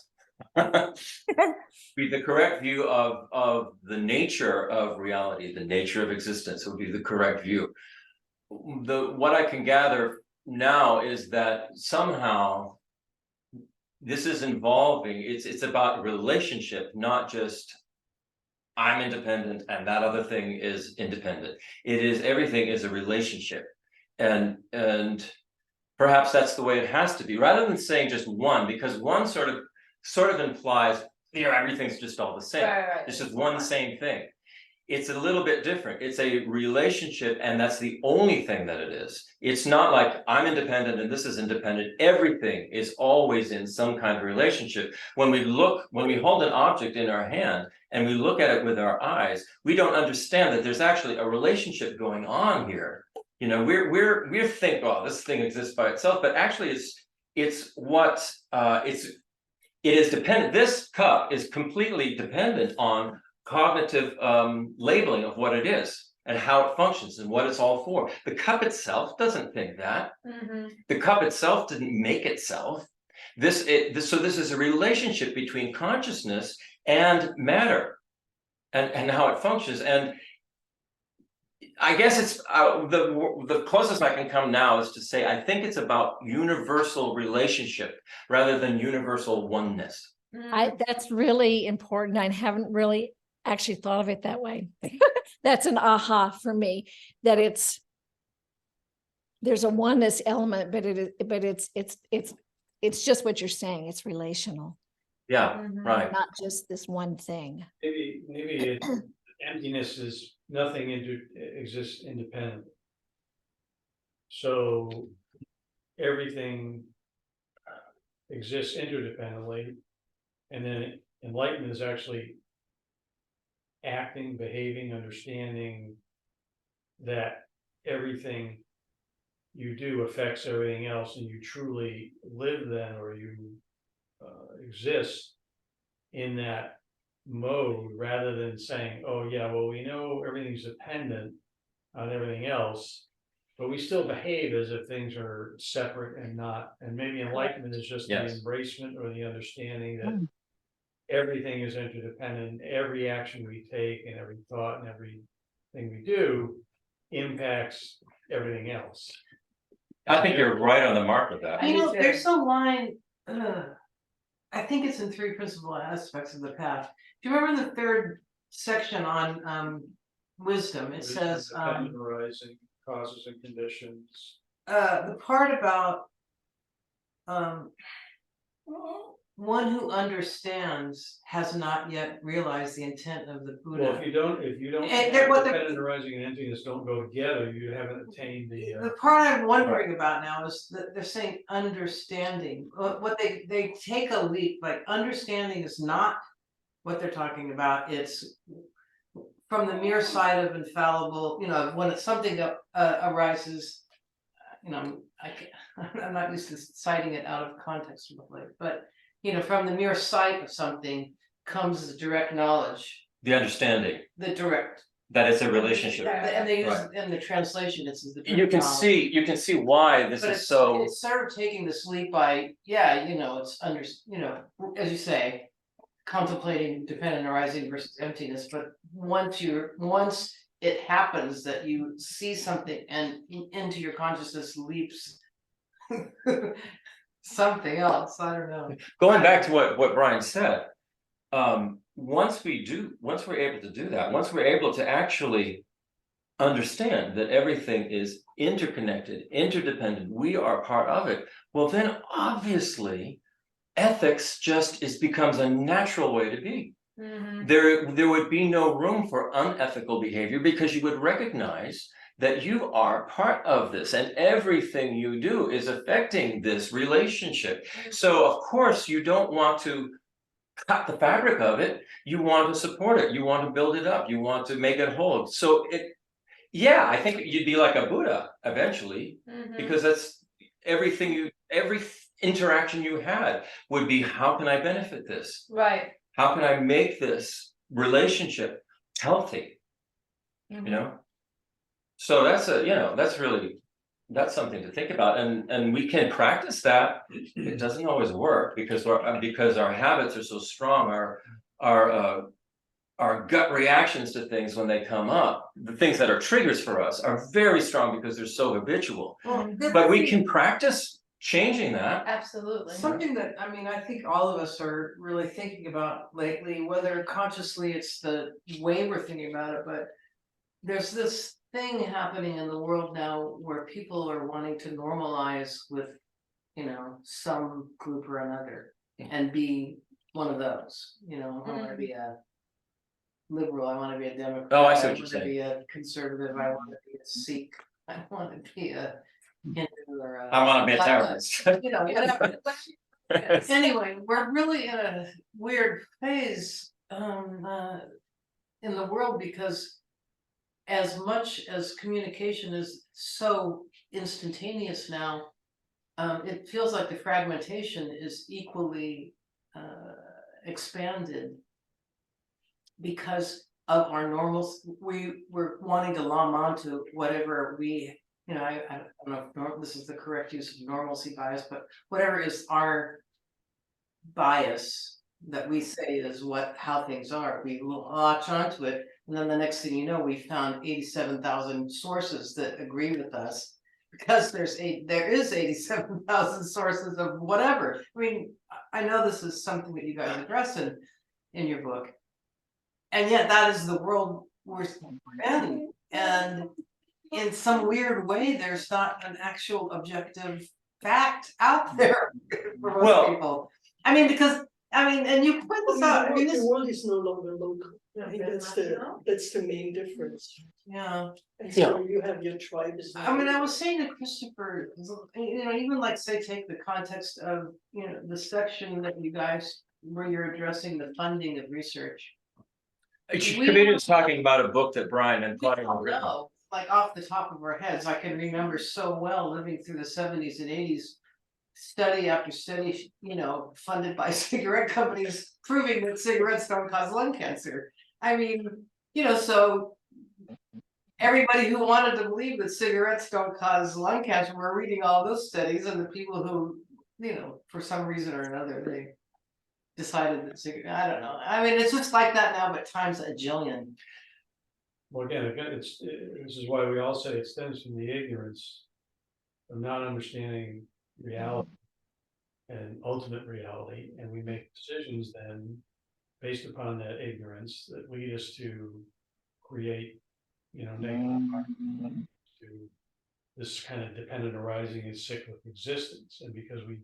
Speaker 1: Be the correct view of the nature of reality, the nature of existence would be the correct view. What I can gather now is that somehow this is involving, it's about relationship, not just I'm independent and that other thing is independent. It is, everything is a relationship. And perhaps that's the way it has to be, rather than saying just one, because one sort of implies here everything's just all the same.
Speaker 4: Right.
Speaker 1: It's just one same thing. It's a little bit different. It's a relationship, and that's the only thing that it is. It's not like I'm independent and this is independent. Everything is always in some kind of relationship. When we hold an object in our hand and we look at it with our eyes, we don't understand that there's actually a relationship going on here. You know, we think, oh, this thing exists by itself, but actually it is dependent. This cup is completely dependent on cognitive labeling of what it is and how it functions and what it's all for. The cup itself doesn't think that. The cup itself didn't make itself. So this is a relationship between consciousness and matter, and how it functions. And I guess it's the closest I can come now is to say I think it's about universal relationship rather than universal oneness.
Speaker 6: That's really important. I haven't really actually thought of it that way. That's an aha for me, that there's a oneness element, but it's just what you're saying. It's relational,
Speaker 1: Yeah, right.
Speaker 6: not just this one thing.
Speaker 3: Maybe emptiness is nothing exists independent. So everything exists interdependently, and then enlightenment is actually acting, behaving, understanding that everything you do affects everything else, and you truly live then, or you exist in that mode, rather than saying, oh yeah, well, we know everything's dependent on everything else, but we still behave as if things are separate and not. And maybe enlightenment is just the embracement or the understanding that everything is interdependent. Every action we take and every thought and everything we do impacts everything else.
Speaker 1: I think you're right on the mark with that.
Speaker 2: You know, there's a line, I think it's in Three Principal Aspects of the Path. Do you remember the third section on wisdom? It says
Speaker 3: arising causes and conditions.
Speaker 2: The part about one who understands has not yet realized the intent of the Buddha.
Speaker 3: Well, if you don't
Speaker 2: And they're- what they're-
Speaker 3: dependent arising and emptiness don't go together, you haven't attained
Speaker 2: The part I'm wondering about now is that they're saying understanding. What they take a leap, like understanding is not what they're talking about. It's from the mere side of infallible, you know, when it's something arises, you know, I'm not used to citing it out of context, but you know, from the mere sight of something comes the direct knowledge,
Speaker 1: The understanding
Speaker 2: the direct.
Speaker 1: that it's a relationship.
Speaker 2: And they use
Speaker 1: Right.
Speaker 2: in the translation, it's the direct
Speaker 1: You can
Speaker 2: knowledge.
Speaker 1: see why this
Speaker 2: But
Speaker 1: is so.
Speaker 2: it's sort of taking this leap by, yeah, you know, it's you know, as you say, contemplating dependent arising versus emptiness. But once it happens that you see something and into your consciousness leaps something else, I don't know.
Speaker 1: Going back to what Brian said, once we're able to do that, once we're able to actually understand that everything is interconnected, interdependent, we are part of it, well then obviously ethics becomes a natural way to be. there would be no room for unethical behavior because you would recognize that you are part of this and everything you do is affecting this relationship. So of course you don't want to cut the fabric of it, you want to support it, you want to build it up, you want to make it whole. So yeah, I think you'd be like a Buddha eventually, because that's every interaction you had would be, how can I benefit this?
Speaker 4: Right.
Speaker 1: How can I make this relationship healthy? You know? So that's that's something to think about, and we can practice that. It doesn't always work because our habits are so strong, our gut reactions to things when they come up, the things that are triggers for us are very strong because they're so habitual. But we can practice changing that.
Speaker 4: Absolutely.
Speaker 2: Something that, I mean, I think all of us are really thinking about lately, whether consciously it's the way we're thinking about it, but there's this thing happening in the world now where people are wanting to normalize with, some group or another and be one of those, I want to be a liberal, I want to be a Democrat.
Speaker 1: Oh, I see what
Speaker 2: want
Speaker 1: you're
Speaker 2: to
Speaker 1: saying.
Speaker 2: be a conservative, I want to be a Sikh, I want to be a Hindu or a.
Speaker 1: I want to be a terrorist.
Speaker 2: Whatever. Anyway, we're really in a weird phase in the world because as much as communication is so instantaneous now, it feels like the fragmentation is equally expanded because of our normals. We're wanting to lam onto whatever I don't know if this is the correct use of normalcy bias, but whatever is our bias that we say is how things are, we latch onto it, and then the next thing you know, we found 87,000 sources that agree with us because there is 87,000 sources of whatever. I mean, I know this is something that you guys address in your book, and yet that is the world we're in, and in some weird way, there's not an actual objective fact out there for most people. I mean, and you point this out. I mean,
Speaker 5: The world is no longer local. I think that's the main difference.
Speaker 2: Yeah.
Speaker 5: And so you have your tribes.
Speaker 2: I mean, I was saying to Christopher, even like say take the context of the section that you guys where you're addressing the funding of research.
Speaker 1: Comedian's talking about a book that Brian and Claudia have written.
Speaker 2: No, like off the top of our heads, I can remember so well living through the 70s and 80s, study after study, funded by cigarette companies, proving that cigarettes don't cause lung cancer. I mean, so everybody who wanted to believe that cigarettes don't cause lung cancer were reading all those studies, and the people who, for some reason or another, they decided that I don't know. I mean, it's just like that now, but times a jillion.
Speaker 3: Well, again, this is why we all say it stems from the ignorance of not understanding reality and ultimate reality, and we make decisions then based upon that ignorance that lead us to create, negative to this kind of dependent arising and cyclic existence. And because we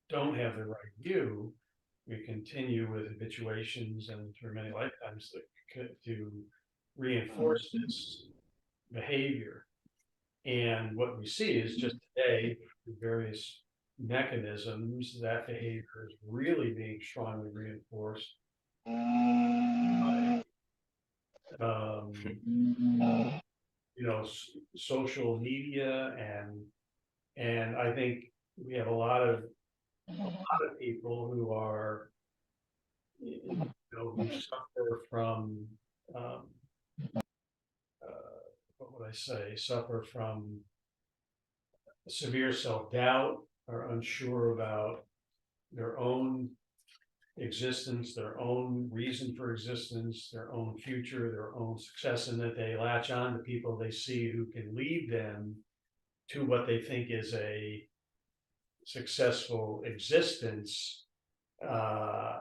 Speaker 3: don't have the right view, we continue with habituations and through many lifetimes to reinforce this behavior. And what we see is just today, through various mechanisms, that behavior is really being strongly reinforced by, social media, and I think we have a lot of people who are, who suffer from, what would I say, suffer from severe self-doubt, are unsure about their own existence, their own reason for existence, their own future, their own success, and that they latch on to people they see who can lead them to what they think is a successful existence, and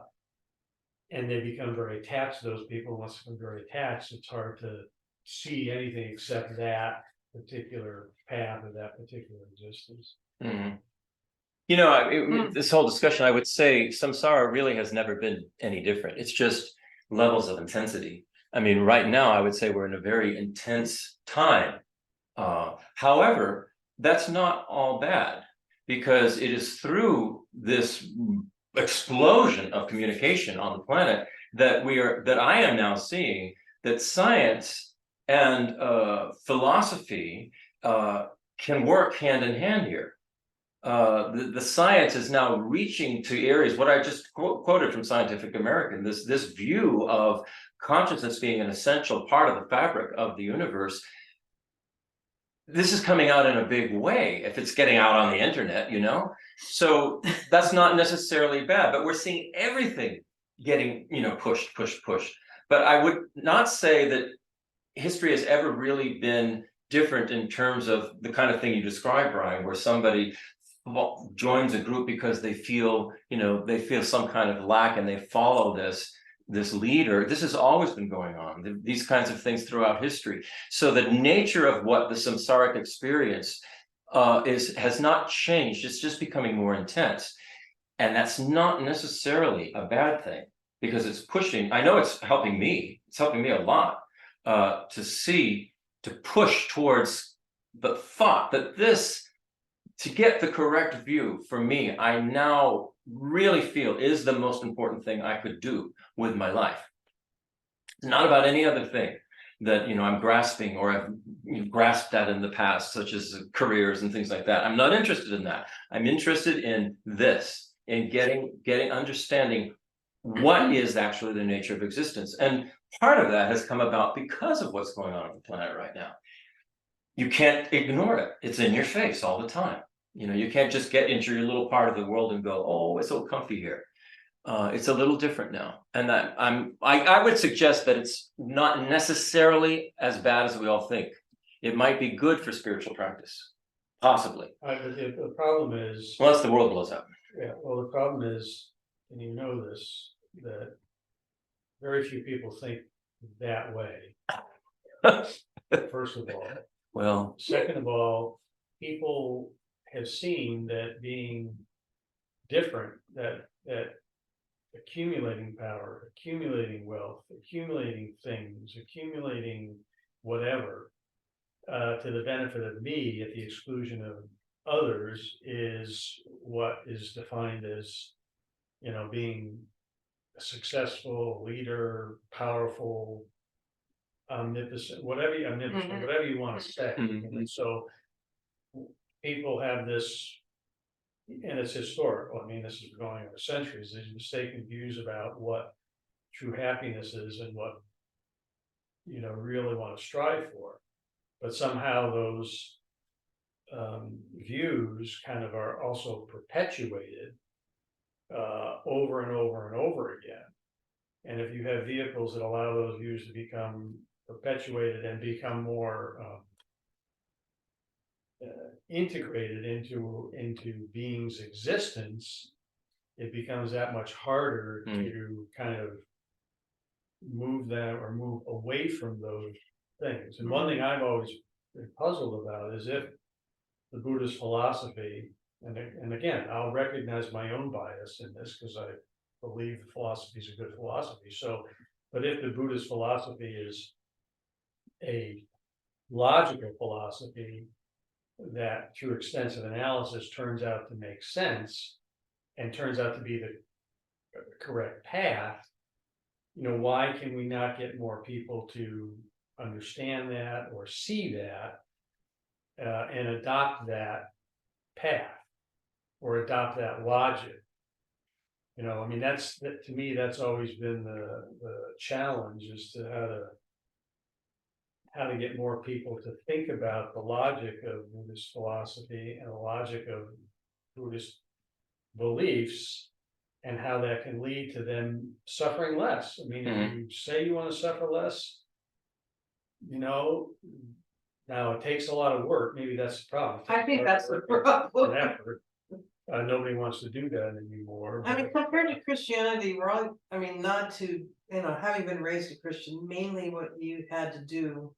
Speaker 3: they become very attached to those people. Once they become very attached, it's hard to see anything except that particular path or that particular existence.
Speaker 1: Mm-hmm. This whole discussion, I would say samsara really has never been any different. It's just levels of intensity. I mean, right now, I would say we're in a very intense time. However, that's not all bad, because it is through this explosion of communication on the planet that I am now seeing that science and philosophy can work hand in hand here. The science is now reaching to areas, what I just quoted from Scientific American, this view of consciousness being an essential part of the fabric of the universe. This is coming out in a big way if it's getting out on the internet, you know? So that's not necessarily bad, but we're seeing everything getting, you know, pushed. But I would not say that history has ever really been different in terms of the kind of thing you described, Brian, where somebody joins a group because they feel, you know, they feel some kind of lack and they follow this leader. This has always been going on, these kinds of things throughout history. So the nature of what the samsaric experience has not changed. It's just becoming more intense. And that's not necessarily a bad thing, because it's pushing, I know it's helping me a lot to push towards the thought that to get the correct view for me, I now really feel is the most important thing I could do with my life. It's not about any other thing that, you know, I'm grasping or I've grasped at in the past, such as careers and things like that. I'm not interested in that. I'm interested in this, in getting understanding what is actually the nature of existence. And part of that has come about because of what's going on the planet right now. You can't ignore it. It's in your face all the time. You know, you can't just get into your little part of the world and go, oh, it's so comfy here. It's a little different now. And that I would suggest that it's not necessarily as bad as we all think. It might be good for spiritual practice, possibly.
Speaker 3: The problem is,
Speaker 1: Unless the world blows up.
Speaker 3: yeah, well, the problem is, and you know this, that very few people think that way. First of all.
Speaker 1: Well,
Speaker 3: Second of all, people have seen that being different, that accumulating power, accumulating wealth, accumulating things, accumulating whatever, to the benefit of me at the exclusion of others is what is defined as, you know, being a successful leader, powerful, omnipotent, whatever you want to say. And so people have this, and it's historical. I mean, this is going over centuries, these mistaken views about what true happiness is and what, you know, really want to strive for. But somehow those views kind of are also perpetuated over and over and over again. And if you have vehicles that allow those views to become perpetuated and become more integrated into being's existence, it becomes that much harder to kind of move them or move away from those things. And one thing I've always been puzzled about is if the Buddhist philosophy, and again, I'll recognize my own bias in this because I believe the philosophy is a good philosophy. So, but if the Buddhist philosophy is a logical philosophy that through extensive analysis turns out to make sense and turns out to be the correct path, you know, why can we not get more people to understand that or see that and adopt that path or adopt that logic? You know, I mean, to me, that's always been the challenge, is to how to get more people to think about the logic of Buddhist philosophy and the logic of Buddhist beliefs and how that can lead to them suffering less. I mean, if you say you want to suffer less, you know, now it takes a lot of work. Maybe that's the problem.
Speaker 2: I think that's the problem.
Speaker 3: An effort. Nobody wants to do that anymore.
Speaker 2: I mean, compared to Christianity, we're all, I mean, not to, you know, having been raised a Christian, mainly what you had to do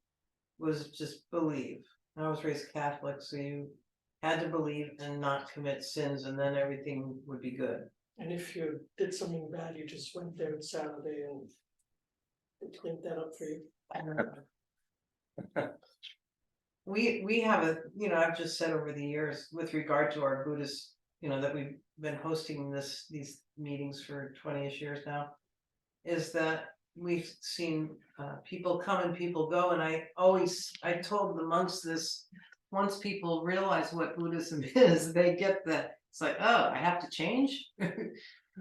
Speaker 2: was just believe. I was raised Catholic, so you had to believe and not commit sins, and then everything would be good.
Speaker 5: And if you did something bad, you just went there on Saturday and I cleaned that up for you.
Speaker 2: We have a, I've just said over the years with regard to our Buddhist, that we've been hosting these meetings for 20-ish years now. Is that we've seen people come and people go, and I told the monks this, once people realize what Buddhism is, they get it's like, oh, I have to change.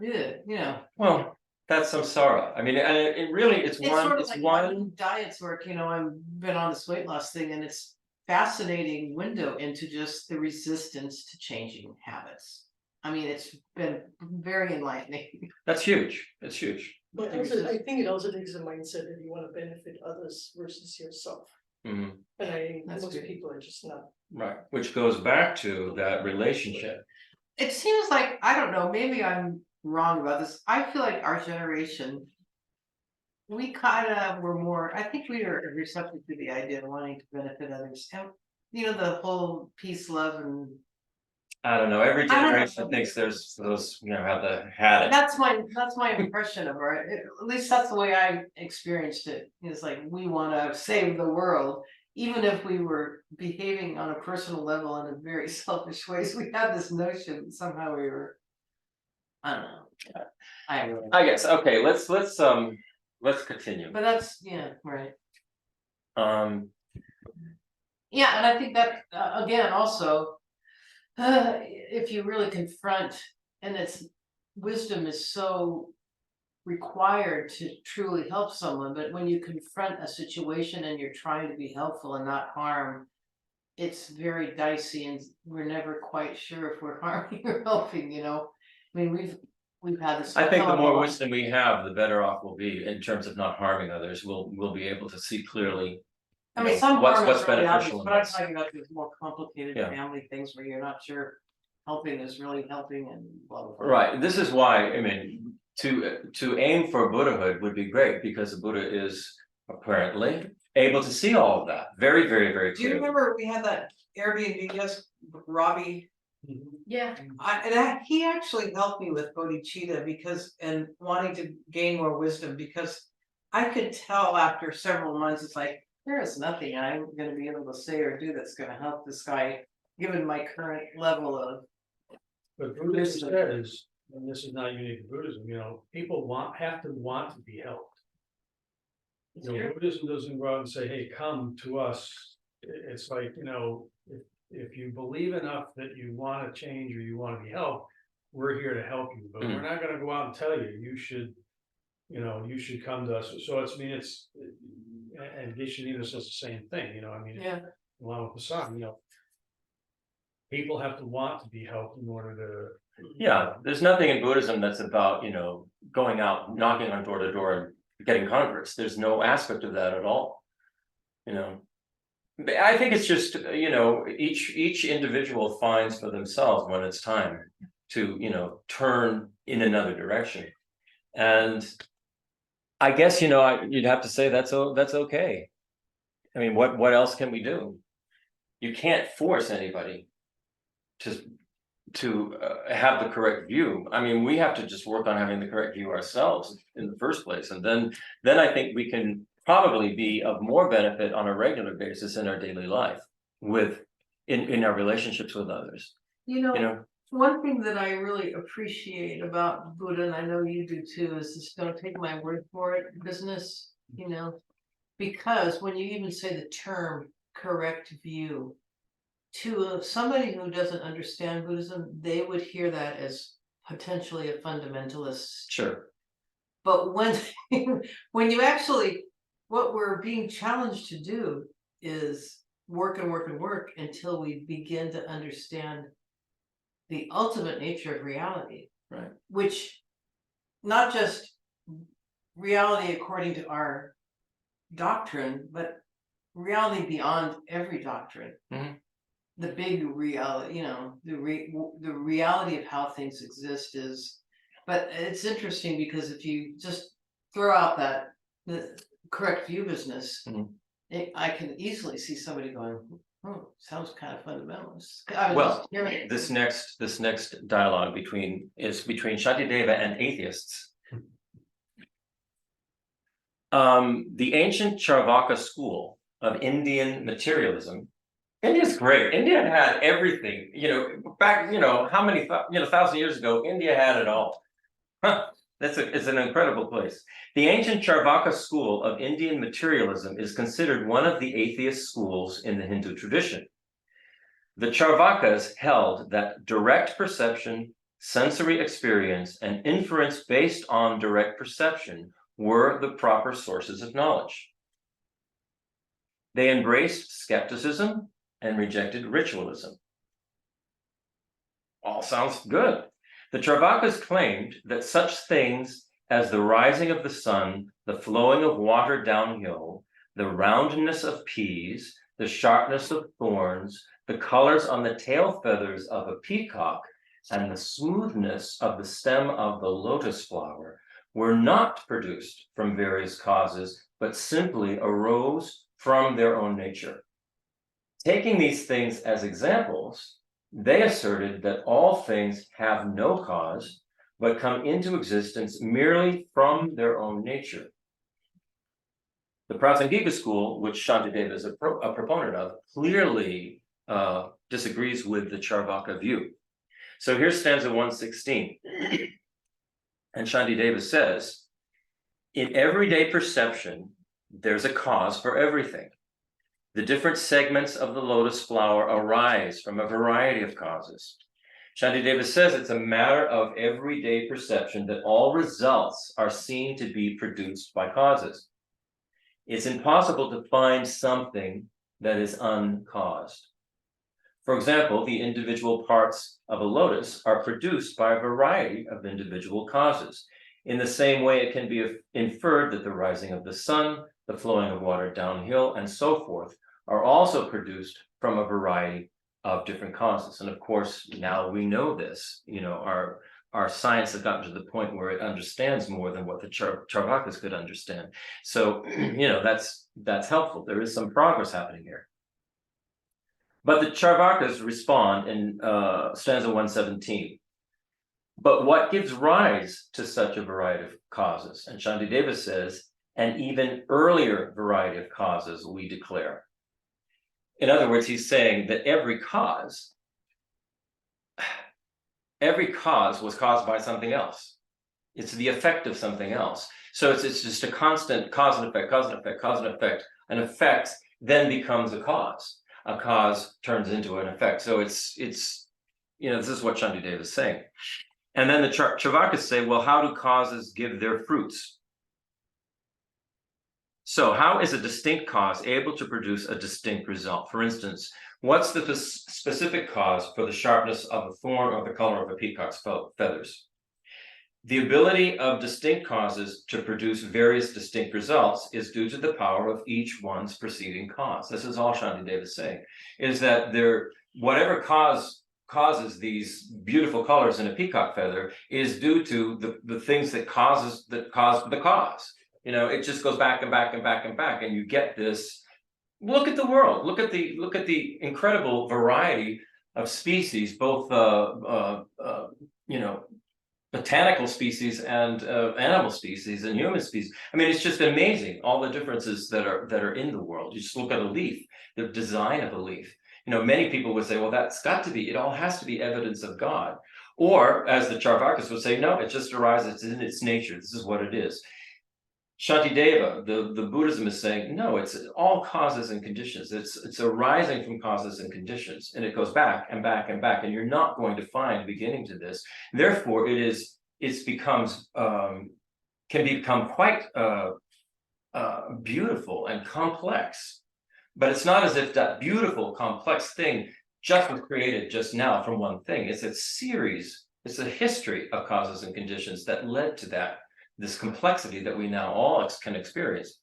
Speaker 2: Yeah,
Speaker 1: Well, that's samsara. I mean, and it really, it's
Speaker 2: It's sort
Speaker 1: one,
Speaker 2: of
Speaker 1: it's
Speaker 2: like
Speaker 1: one.
Speaker 2: diets work, I've been on this weight loss thing, and it's fascinating window into just the resistance to changing habits. I mean, it's been very enlightening.
Speaker 1: That's huge. It's huge.
Speaker 5: But also, I think it also takes a mindset that you want to benefit others versus yourself.
Speaker 1: Mhm.
Speaker 5: And I think
Speaker 2: That's
Speaker 5: most
Speaker 2: good.
Speaker 5: people are just not.
Speaker 1: Right, which goes back to that relationship.
Speaker 2: It seems like, I don't know, maybe I'm wrong about this. I feel like our generation, we kind of were more, I think we were receptive to the idea of wanting to benefit others. And, the whole peace, love, and
Speaker 1: I don't know, every
Speaker 2: I don't know.
Speaker 1: generation thinks there's those, have had it.
Speaker 2: that's my impression of her. At least that's the way I experienced it. It's like, we want to save the world, even if we were behaving on a personal level in a very selfish ways. We had this notion that somehow we were, I don't know.
Speaker 1: I guess, okay, let's continue.
Speaker 2: But that's, right.
Speaker 1: Um,
Speaker 2: Yeah, and I think that again, also, if you really confront, and it's wisdom is so required to truly help someone, but when you confront a situation and you're trying to be helpful and not harm, it's very dicey, and we're never quite sure if we're harming or helping. I mean, we've had this.
Speaker 1: I think the
Speaker 2: hell of a
Speaker 1: more
Speaker 2: lot-
Speaker 1: wisdom we have, the better off we'll be in terms of not harming others. We'll be able to see clearly.
Speaker 2: I mean, some
Speaker 1: what's
Speaker 2: harm is really
Speaker 1: beneficial
Speaker 2: obvious,
Speaker 1: in
Speaker 2: but I'm
Speaker 1: this.
Speaker 2: talking about these more complicated
Speaker 1: Yeah.
Speaker 2: family things where you're not sure helping is really helping, and blah, blah, blah.
Speaker 1: Right, this is why, I mean, to aim for Buddhahood would be great, because the Buddha is apparently able to see all of that very, very, very
Speaker 2: Do you
Speaker 1: clearly.
Speaker 2: remember we had that Airbnb guest, Robbie?
Speaker 4: Yeah.
Speaker 2: He actually helped me with Bodhicitta and wanting to gain more wisdom, because I could tell after several months, it's like, there is nothing I'm gonna be able to say or do that's gonna help this guy, given my current level of.
Speaker 3: But Buddhism says, and this is not unique to Buddhism, people have to want to be helped. Buddhism doesn't go out and say, hey, come to us. It's like, if you believe enough that you want to change or you want to be helped, we're here to help you, but we're not gonna go out and tell you, you should come to us. So it's, and Geshe says the same thing,
Speaker 2: Yeah.
Speaker 3: Lama Pasang, people have to want to be helped in order to.
Speaker 1: Yeah, there's nothing in Buddhism that's about, going out, knocking on door to door and getting converts. There's no aspect of that at all. But I think it's just, each individual finds for themselves when it's time to, turn in another direction. And I guess, you'd have to say that's okay. I mean, what else can we do? You can't force anybody to have the correct view. I mean, we have to just work on having the correct view ourselves in the first place, and then I think we can probably be of more benefit on a regular basis in our daily life in our relationships with others.
Speaker 2: One thing that I really appreciate about Buddha, and I know you do too, is this don't take my word for it business, because when you even say the term correct view, to somebody who doesn't understand Buddhism, they would hear that as potentially a fundamentalist.
Speaker 1: Sure.
Speaker 2: But when you actually, what we're being challenged to do is work and work and work until we begin to understand the ultimate nature of reality.
Speaker 1: Right.
Speaker 2: Which, not just reality according to our doctrine, but reality beyond every doctrine.
Speaker 1: Mhm.
Speaker 2: The big reality, the reality of how things exist is, but it's interesting because if you just throw out the correct view business,
Speaker 1: Mhm.
Speaker 2: I can easily see somebody going, oh, sounds kind of fundamentalist.
Speaker 1: Well, this next dialogue between Shantideva and atheists. The ancient Charvaka school of Indian materialism. India's great. India had everything, back, how many, 1,000 years ago, India had it all. It's an incredible place. The ancient Charvaka school of Indian materialism is considered one of the atheist schools in the Hindu tradition. The Charvakas held that direct perception, sensory experience, and inference based on direct perception were the proper sources of knowledge. They embraced skepticism and rejected ritualism. All sounds good. The Charvakas claimed that such things as the rising of the sun, the flowing of water downhill, the roundness of peas, the sharpness of thorns, the colors on the tail feathers of a peacock, and the smoothness of the stem of the lotus flower were not produced from various causes, but simply arose from their own nature. Taking these things as examples, they asserted that all things have no cause, but come into existence merely from their own nature. The Prasangika school, which Shantideva is a proponent of, clearly disagrees with the Charvaka view. So here's stanza 116. And Shantideva says, in everyday perception, there's a cause for everything. The different segments of the lotus flower arise from a variety of causes. Shantideva says it's a matter of everyday perception that all results are seen to be produced by causes. It's impossible to find something that is uncaused. For example, the individual parts of a lotus are produced by a variety of individual causes. In the same way, it can be inferred that the rising of the sun, the flowing of water downhill, and so forth, are also produced from a variety of different causes. And of course, now we know this, our science has gotten to the point where it understands more than what the Charvakas could understand. So, that's helpful. There is some progress happening here. But the Charvakas respond in stanza 117. But what gives rise to such a variety of causes? And Shantideva says, an even earlier variety of causes we declare. In other words, he's saying that every cause was caused by something else. It's the effect of something else. So it's just a constant cause and effect, cause and effect, cause and effect. An effect then becomes a cause. A cause turns into an effect. So it's this is what Shantideva is saying. And then the Charvakas say, well, how do causes give their fruits? So how is a distinct cause able to produce a distinct result? For instance, what's the specific cause for the sharpness of a thorn or the color of a peacock's feathers? The ability of distinct causes to produce various distinct results is due to the power of each one's preceding cause. This is all Shantideva is saying, is that whatever causes these beautiful colors in a peacock feather is due to the things that cause the cause. It just goes back and back and back and back, and you get this. Look at the world. Look at the incredible variety of species, both botanical species and animal species and human species. I mean, it's just amazing all the differences that are in the world. You just look at a leaf, the design of a leaf. Many people would say, well, it all has to be evidence of God. Or as the Charvakas would say, no, it just arises, it's in its nature. This is what it is. Shantideva, the Buddhism is saying, no, it's all causes and conditions. It's arising from causes and conditions, and it goes back and back and back, and you're not going to find a beginning to this. Therefore, can become quite beautiful and complex. But it's not as if that beautiful, complex thing just was created just now from one thing. It's a series, it's a history of causes and conditions that led to this complexity that we now all can experience.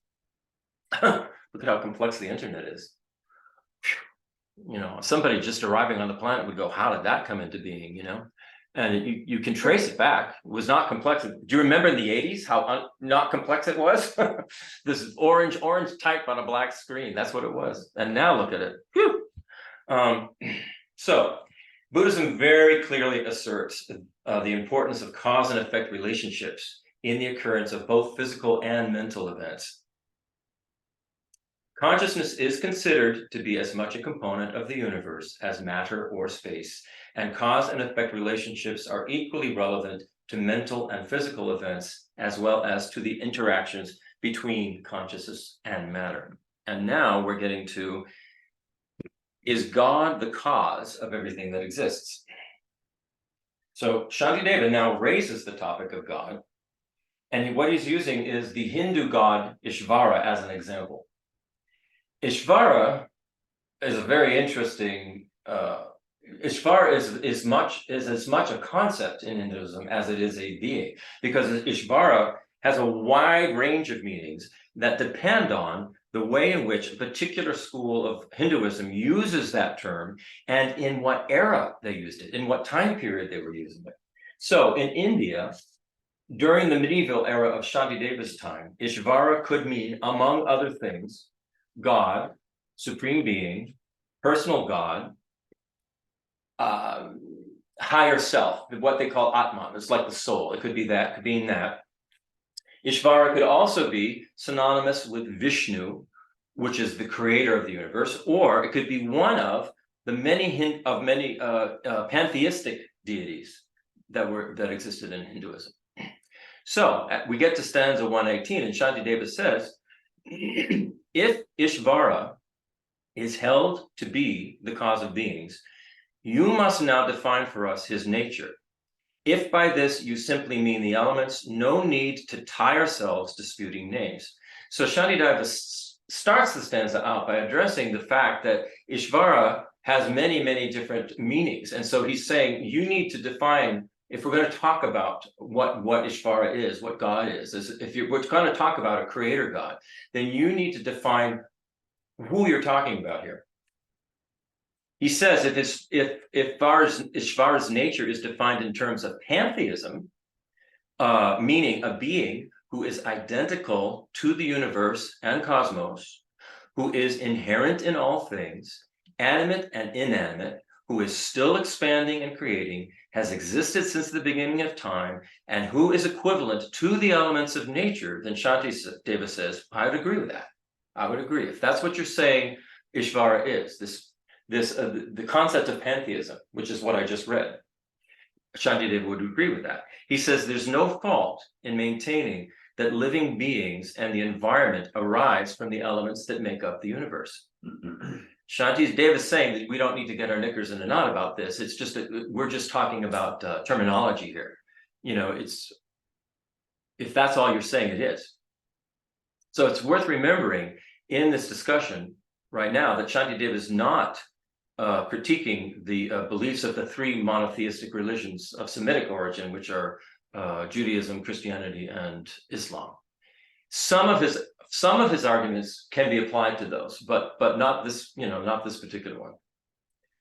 Speaker 1: Look at how complex the internet is. Somebody just arriving on the planet would go, how did that come into being, And you can trace it back. It was not complex. Do you remember in the 80s how not complex it was? This orange type on a black screen. That's what it was. And now look at it. So Buddhism very clearly asserts the importance of cause and effect relationships in the occurrence of both physical and mental events. Consciousness is considered to be as much a component of the universe as matter or space, and cause and effect relationships are equally relevant to mental and physical events, as well as to the interactions between consciousness and matter. And now we're getting to, is God the cause of everything that exists? So Shantideva now raises the topic of God, and what he's using is the Hindu god Ishvara as an example. Ishvara is a very interesting, Ishvara is as much a concept in Hinduism as it is a being, because Ishvara has a wide range of meanings that depend on the way in which a particular school of Hinduism uses that term and in what era they used it, in what time period they were using it. So in India, during the medieval era of Shantideva's time, Ishvara could mean, among other things, God, supreme being, personal God, higher self, what they call Atman. It's like the soul. It could be that, could mean that. Ishvara could also be synonymous with Vishnu, which is the creator of the universe, or it could be one of the many pantheistic deities that existed in Hinduism. So we get to stanza 118, and Shantideva says, if Ishvara is held to be the cause of beings, you must now define for us his nature. If by this you simply mean the elements, no need to tie ourselves disputing names. So Shantideva starts the stanza out by addressing the fact that Ishvara has many, many different meanings. And so he's saying, you need to define, if we're going to talk about what Ishvara is, what God is if we're going to talk about a creator God, then you need to define who you're talking about here. He says if Ishvara's nature is defined in terms of pantheism, meaning a being who is identical to the universe and cosmos, who is inherent in all things, animate and inanimate, who is still expanding and creating, has existed since the beginning of time, and who is equivalent to the elements of nature, then Shantideva says, I would agree with that. I would agree. If that's what you're saying Ishvara is, the concept of pantheism, which is what I just read, Shantideva would agree with that. He says there's no fault in maintaining that living beings and the environment arise from the elements that make up the universe. Shantideva is saying that we don't need to get our knickers in a knot about this. It's just that we're just talking about terminology here. You know, if that's all you're saying, it is. So it's worth remembering in this discussion right now that Shantideva is not critiquing the beliefs of the three monotheistic religions of Semitic origin, which are Judaism, Christianity, and Islam. Some of his arguments can be applied to those, but not this, not this particular one.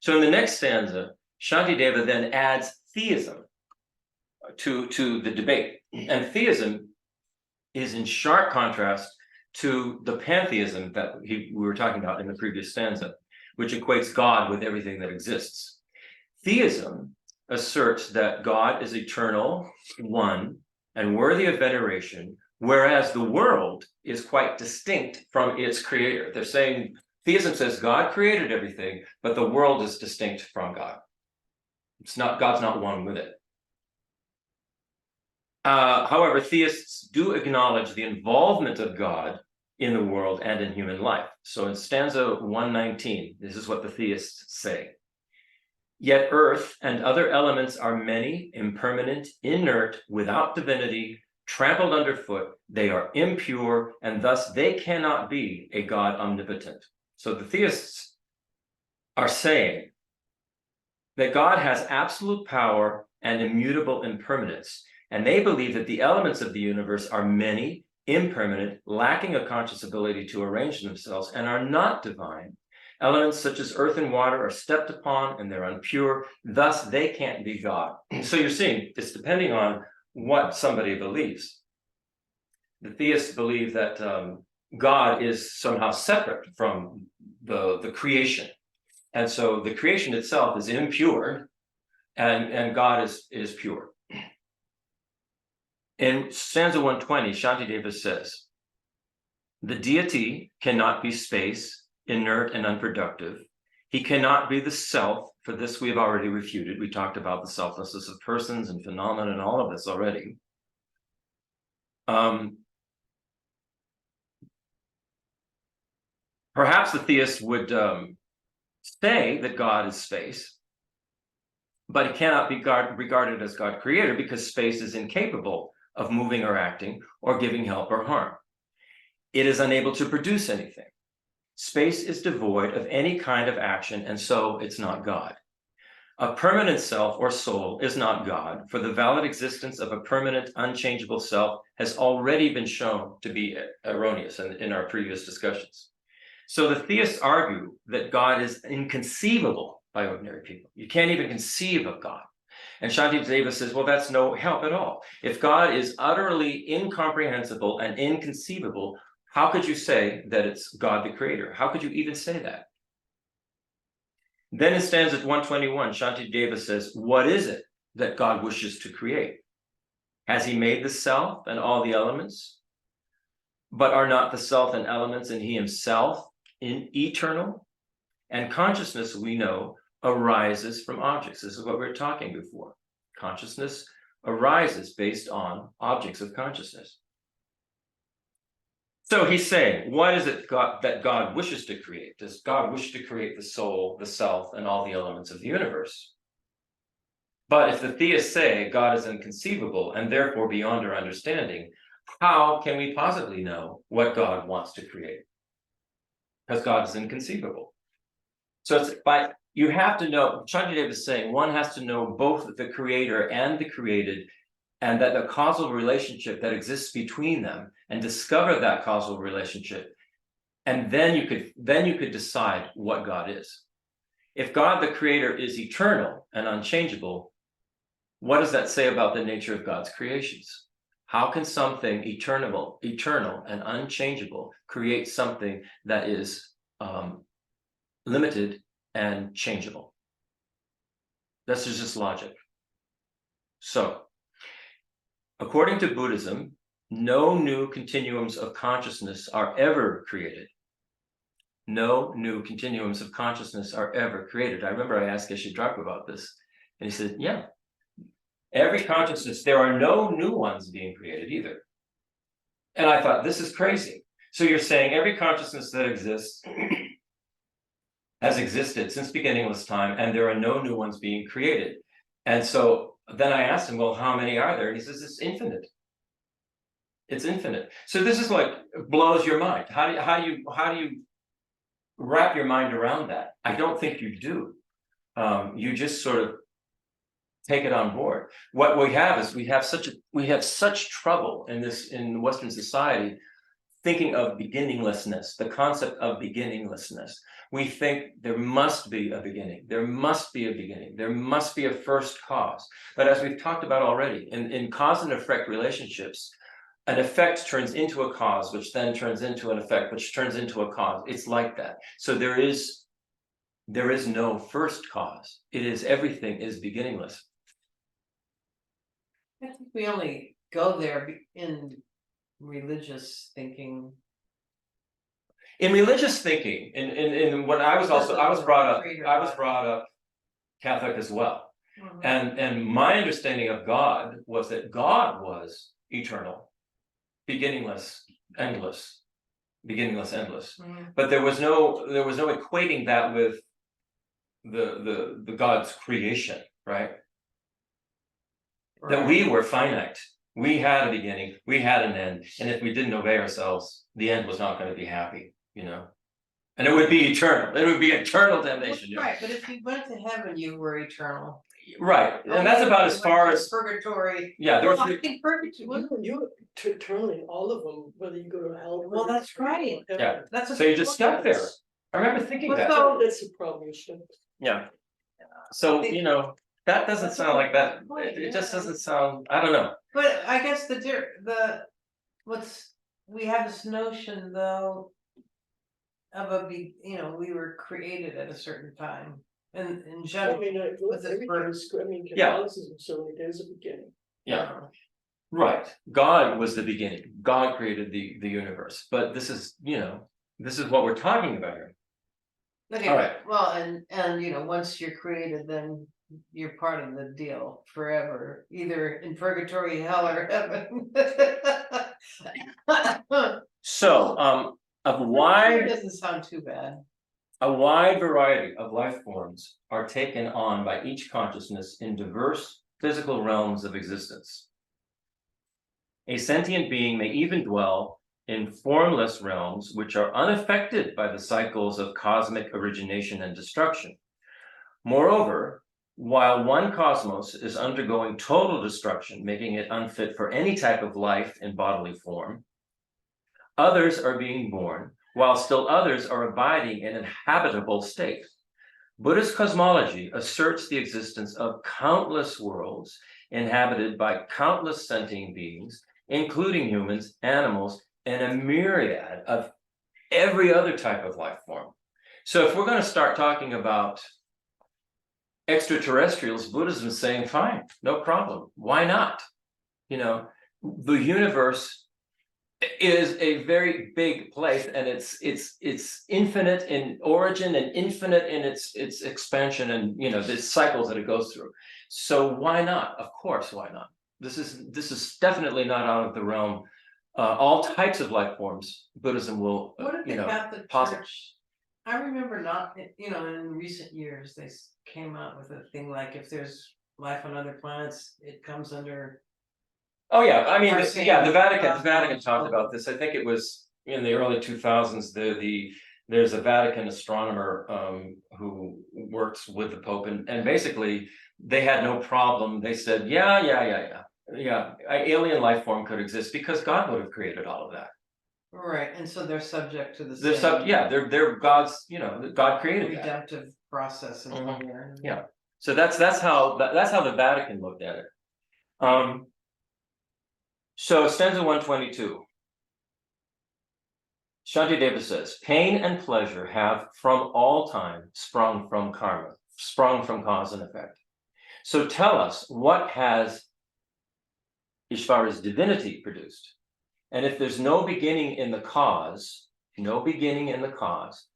Speaker 1: So in the next stanza, Shantideva then adds theism to the debate, and theism is in sharp contrast to the pantheism that we were talking about in the previous stanza, which equates God with everything that exists. Theism asserts that God is eternal, one, and worthy of veneration, whereas the world is quite distinct from its creator. They're saying, theism says God created everything, but the world is distinct from God. God's not one with it. However, theists do acknowledge the involvement of God in the world and in human life. So in stanza 119, this is what the theists say. Yet earth and other elements are many, impermanent, inert, without divinity, trampled underfoot. They are impure, and thus they cannot be a God omnipotent. So the theists are saying that God has absolute power and immutable impermanence. And they believe that the elements of the universe are many, impermanent, lacking a conscious ability to arrange themselves, and are not divine. Elements such as earth and water are stepped upon and they're impure, thus they can't be God. So you're seeing, it's depending on what somebody believes. The theists believe that God is somehow separate from the creation. And so the creation itself is impure, and God is pure. In stanza 120, Shantideva says, The deity cannot be space, inert and unproductive. He cannot be the self. For this we have already refuted. We talked about the selflessness of persons and phenomena and all of this already. Perhaps the theist would say that God is space, but it cannot be regarded as God creator because space is incapable of moving or acting or giving help or harm. It is unable to produce anything. Space is devoid of any kind of action, and so it's not God. A permanent self or soul is not God, for the valid existence of a permanent, unchangeable self has already been shown to be erroneous in our previous discussions. So the theists argue that God is inconceivable by ordinary people. You can't even conceive of God. And Shantideva says, well, that's no help at all. If God is utterly incomprehensible and inconceivable, how could you say that it's God the creator? How could you even say that? Then in stanza 121, Shantideva says, what is it that God wishes to create? Has he made the self and all the elements? But are not the self and elements and he himself eternal? And consciousness, we know, arises from objects. This is what we were talking before. Consciousness arises based on objects of consciousness. So he's saying, what is it that God wishes to create? Does God wish to create the soul, the self, and all the elements of the universe? But if the theists say God is inconceivable and therefore beyond our understanding, how can we possibly know what God wants to create? Because God is inconceivable. So it's you have to know, Shantideva is saying, one has to know both the creator and the created, and that the causal relationship that exists between them, and discover that causal relationship. And then you could decide what God is. If God, the creator, is eternal and unchangeable, what does that say about the nature of God's creations? How can something eternal and unchangeable create something that is limited and changeable? This is just logic. So, according to Buddhism, no new continuums of consciousness are ever created. No new continuums of consciousness are ever created. I remember I asked Geshe Drakpa about this, and he said, yeah, every consciousness, there are no new ones being created either. And I thought, this is crazy. So you're saying every consciousness that exists has existed since beginningless time, and there are no new ones being created. And so then I asked him, well, how many are there? And he says, it's infinite. It's infinite. So this is what blows your mind. How do you wrap your mind around that? I don't think you do. You just sort of take it on board. What we have is we have such trouble in Western society thinking of beginninglessness, the concept of beginninglessness. We think there must be a beginning. There must be a beginning. There must be a first cause. But as we've talked about already, in cause and effect relationships, an effect turns into a cause, which then turns into an effect, which turns into a cause. It's like that. So there is no first cause. Everything is beginningless.
Speaker 2: I think we only go there in religious thinking.
Speaker 1: In religious thinking, in when I was brought up Catholic as well.
Speaker 2: Mhm.
Speaker 1: And my understanding of God was that God was eternal, beginningless, endless.
Speaker 2: Mhm.
Speaker 1: But there was no equating that with the God's creation, right? That we were finite. We had a beginning, we had an end, and if we didn't obey ourselves, the end was not going to be happy, and it would be eternal. It would be eternal damnation.
Speaker 2: Right, but if you went to heaven, you were eternal.
Speaker 1: Right, and that's about as far as
Speaker 2: purgatory.
Speaker 1: Yeah, there
Speaker 2: Well,
Speaker 1: was
Speaker 2: I think purgatory.
Speaker 5: You're eternally, all of them, whether you go to hell.
Speaker 2: Well, that's right.
Speaker 1: Yeah.
Speaker 2: That's
Speaker 1: So you're just stuck there. I remember thinking that.
Speaker 2: So
Speaker 5: That's the problem, you're stuck.
Speaker 1: Yeah. So that doesn't sound like that. It just doesn't sound. I don't know.
Speaker 2: But I guess we have this notion though of we were created at a certain time, and in
Speaker 5: I
Speaker 2: general.
Speaker 5: mean,
Speaker 2: With this
Speaker 5: everything is,
Speaker 1: Yeah.
Speaker 5: Catholicism certainly there's a beginning.
Speaker 1: Yeah. Right, God was the beginning. God created the universe. But this is, this is what we're talking about here.
Speaker 2: Okay,
Speaker 1: All right.
Speaker 2: well, and once you're created, then you're part of the deal forever, either in purgatory, hell, or heaven.
Speaker 1: So,
Speaker 2: It doesn't sound too bad.
Speaker 1: a wide variety of life forms are taken on by each consciousness in diverse physical realms of existence. A sentient being may even dwell in formless realms which are unaffected by the cycles of cosmic origination and destruction. Moreover, while one cosmos is undergoing total destruction, making it unfit for any type of life in bodily form, others are being born, while still others are abiding in an habitable state. Buddhist cosmology asserts the existence of countless worlds inhabited by countless sentient beings, including humans, animals, and a myriad of every other type of life form. So if we're going to start talking about extraterrestrials, Buddhism is saying, fine, no problem. Why not? The universe is a very big place, and it's infinite in origin and infinite in its expansion, and the cycles that it goes through. So why not? Of course, why not? This is definitely not out of the realm. All types of life forms, Buddhism will,
Speaker 2: What did the Catholic
Speaker 1: posit.
Speaker 2: Church? I remember not, in recent years, they came out with a thing like, if there's life on other planets, it comes under.
Speaker 1: Oh yeah, I mean,
Speaker 2: Our
Speaker 1: the Vatican
Speaker 2: same-
Speaker 1: talked about this. I think it was in the early 2000s. There's a Vatican astronomer who works with the Pope, and basically they had no problem. They said, yeah, alien life form could exist because God would have created all of that.
Speaker 2: Right, and so they're subject to the
Speaker 1: They're
Speaker 2: same.
Speaker 1: they're God's. God created that.
Speaker 2: Redemptive process in
Speaker 1: Mhm.
Speaker 2: here.
Speaker 1: Yeah. So that's how the Vatican looked at it. So stanza 122. Shantideva says, pain and pleasure have from all time sprung from karma, sprung from cause and effect. So tell us, what has Ishvara's divinity produced? And if there's no beginning in the cause,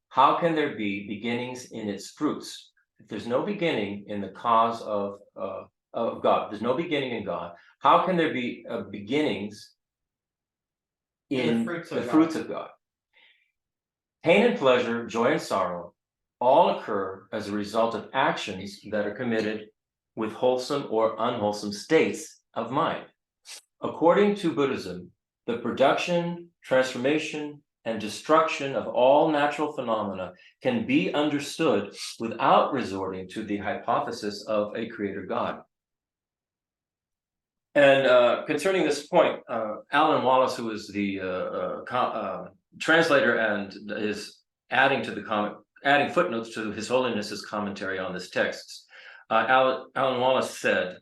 Speaker 1: how can there be beginnings in its fruits? If there's no beginning in the cause of God, there's no beginning in God, how can there be beginnings in the fruits of God? Pain and pleasure, joy and sorrow, all occur as a result of actions that are committed with wholesome or unwholesome states of mind. According to Buddhism, the production, transformation, and destruction of all natural phenomena can be understood without resorting to the hypothesis of a creator God. And concerning this point, Alan Wallace, who is the translator and is adding footnotes to His Holiness's commentary on this text, Alan Wallace said,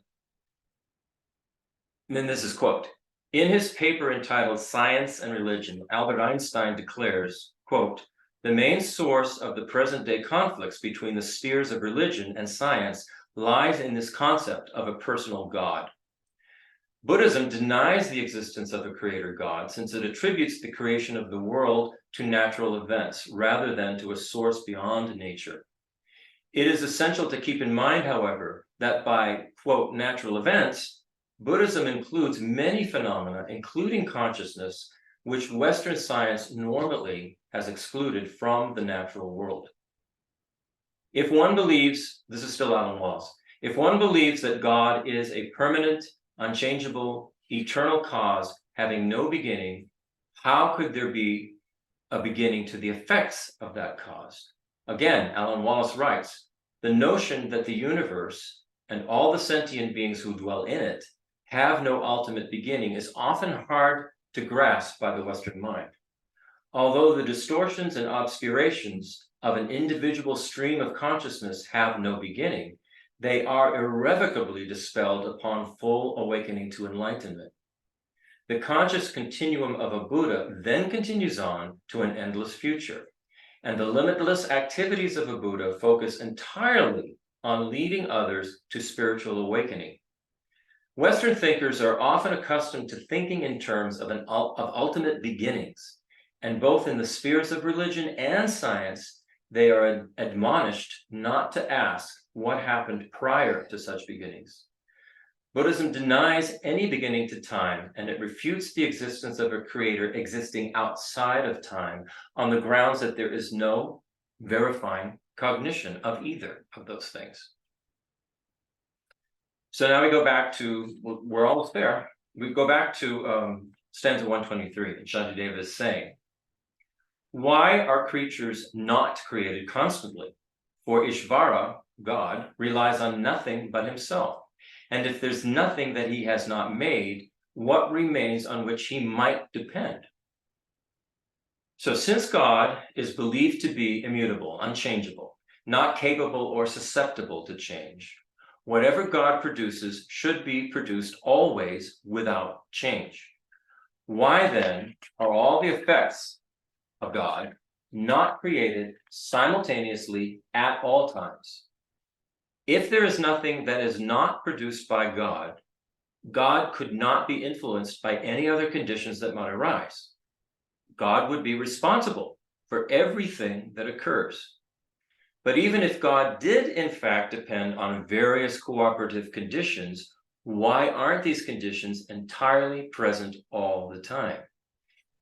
Speaker 1: and then this is quote, in his paper entitled Science and Religion, Albert Einstein declares, quote, the main source of the present day conflicts between the spheres of religion and science lies in this concept of a personal God. Buddhism denies the existence of a creator God, since it attributes the creation of the world to natural events rather than to a source beyond nature. It is essential to keep in mind, however, that by, quote, natural events, Buddhism includes many phenomena, including consciousness, which Western science normally has excluded from the natural world. If one believes, this is still Alan Wallace, if one believes that God is a permanent, unchangeable, eternal cause having no beginning, how could there be a beginning to the effects of that cause? Again, Alan Wallace writes, the notion that the universe and all the sentient beings who dwell in it have no ultimate beginning is often hard to grasp by the Western mind. Although the distortions and obscurations of an individual stream of consciousness have no beginning, they are irrevocably dispelled upon full awakening to enlightenment. The conscious continuum of a Buddha then continues on to an endless future, and the limitless activities of a Buddha focus entirely on leading others to spiritual awakening. Western thinkers are often accustomed to thinking in terms of ultimate beginnings, and both in the spheres of religion and science, they are admonished not to ask what happened prior to such beginnings. Buddhism denies any beginning to time, and it refutes the existence of a creator existing outside of time on the grounds that there is no verifying cognition of either of those things. So now we go back to, we're almost there. We go back to stanza 123, and Shantideva is saying, why are creatures not created constantly? For Ishvara, God, relies on nothing but himself. And if there's nothing that he has not made, what remains on which he might depend? So since God is believed to be immutable, unchangeable, not capable or susceptible to change, whatever God produces should be produced always without change. Why then are all the effects of God not created simultaneously at all times? If there is nothing that is not produced by God, God could not be influenced by any other conditions that might arise. God would be responsible for everything that occurs. But even if God did in fact depend on various cooperative conditions, why aren't these conditions entirely present all the time?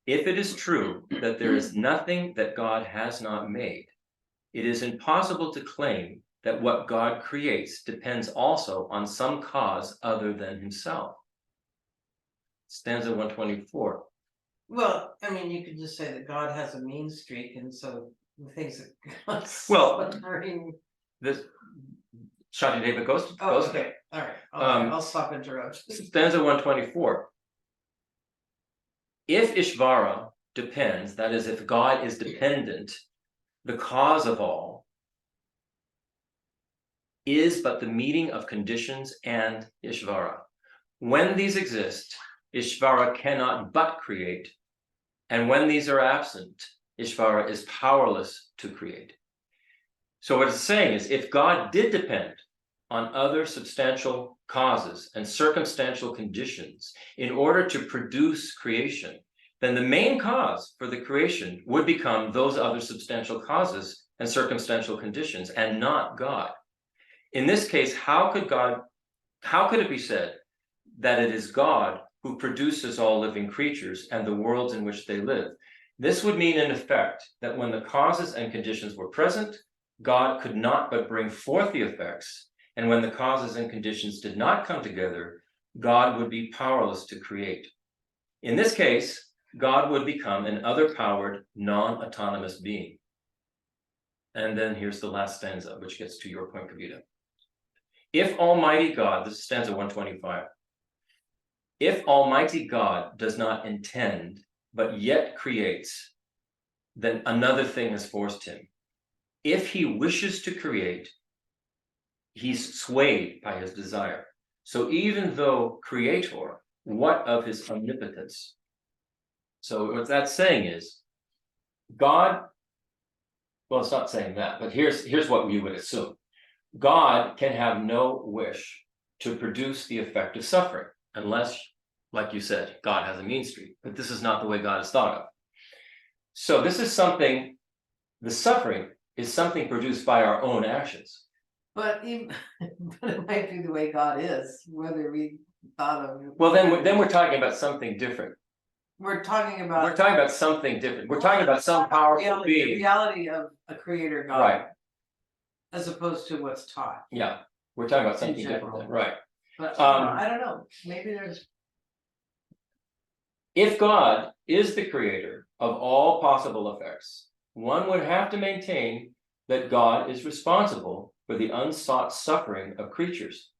Speaker 1: If it is true that there is nothing that God has not made, it is impossible to claim that what God creates depends also on some cause other than himself. Stanza 124.
Speaker 2: Well, I mean, you could just say that God has a mean streak, and so the things that God's
Speaker 1: Well,
Speaker 2: suffering.
Speaker 1: this Shantideva goes
Speaker 2: Oh,
Speaker 1: there.
Speaker 2: okay, all right, I'll stop interrupting.
Speaker 1: Stanza 124. If Ishvara depends, that is, if God is dependent, the cause of all is but the meeting of conditions and Ishvara. When these exist, Ishvara cannot but create, and when these are absent, Ishvara is powerless to create. So what it's saying is, if God did depend on other substantial causes and circumstantial conditions in order to produce creation, then the main cause for the creation would become those other substantial causes and circumstantial conditions, and not God. In this case, how could it be said that it is God who produces all living creatures and the worlds in which they live? This would mean, in effect, that when the causes and conditions were present, God could not but bring forth the effects, and when the causes and conditions did not come together, God would be powerless to create. In this case, God would become an other-powered, non-autonomous being. And then here's the last stanza, which gets to your point, Kavita. If Almighty God, this is stanza 125, if Almighty God does not intend, but yet creates, then another thing has forced him. If he wishes to create, he's swayed by his desire. So even though creator, what of his omnipotence? So what that's saying is, God, well, it's not saying that, but here's what we would assume. God can have no wish to produce the effect of suffering, unless, like you said, God has a mean streak. But this is not the way God is thought of. So this is something, the suffering is something produced by our own actions.
Speaker 2: But it might be the way God is, whether we thought of it.
Speaker 1: Well, then we're talking about something different.
Speaker 2: We're talking about.
Speaker 1: We're talking about something different. We're talking about some powerful
Speaker 2: the
Speaker 1: being.
Speaker 2: reality of a creator God.
Speaker 1: Right.
Speaker 2: As opposed to what's taught.
Speaker 1: Yeah, we're talking about
Speaker 2: In
Speaker 1: something different
Speaker 2: general.
Speaker 1: then, right?
Speaker 2: But I don't know, maybe there's.
Speaker 1: If God is the creator of all possible effects, one would have to maintain that God is responsible for the unsought suffering of creatures.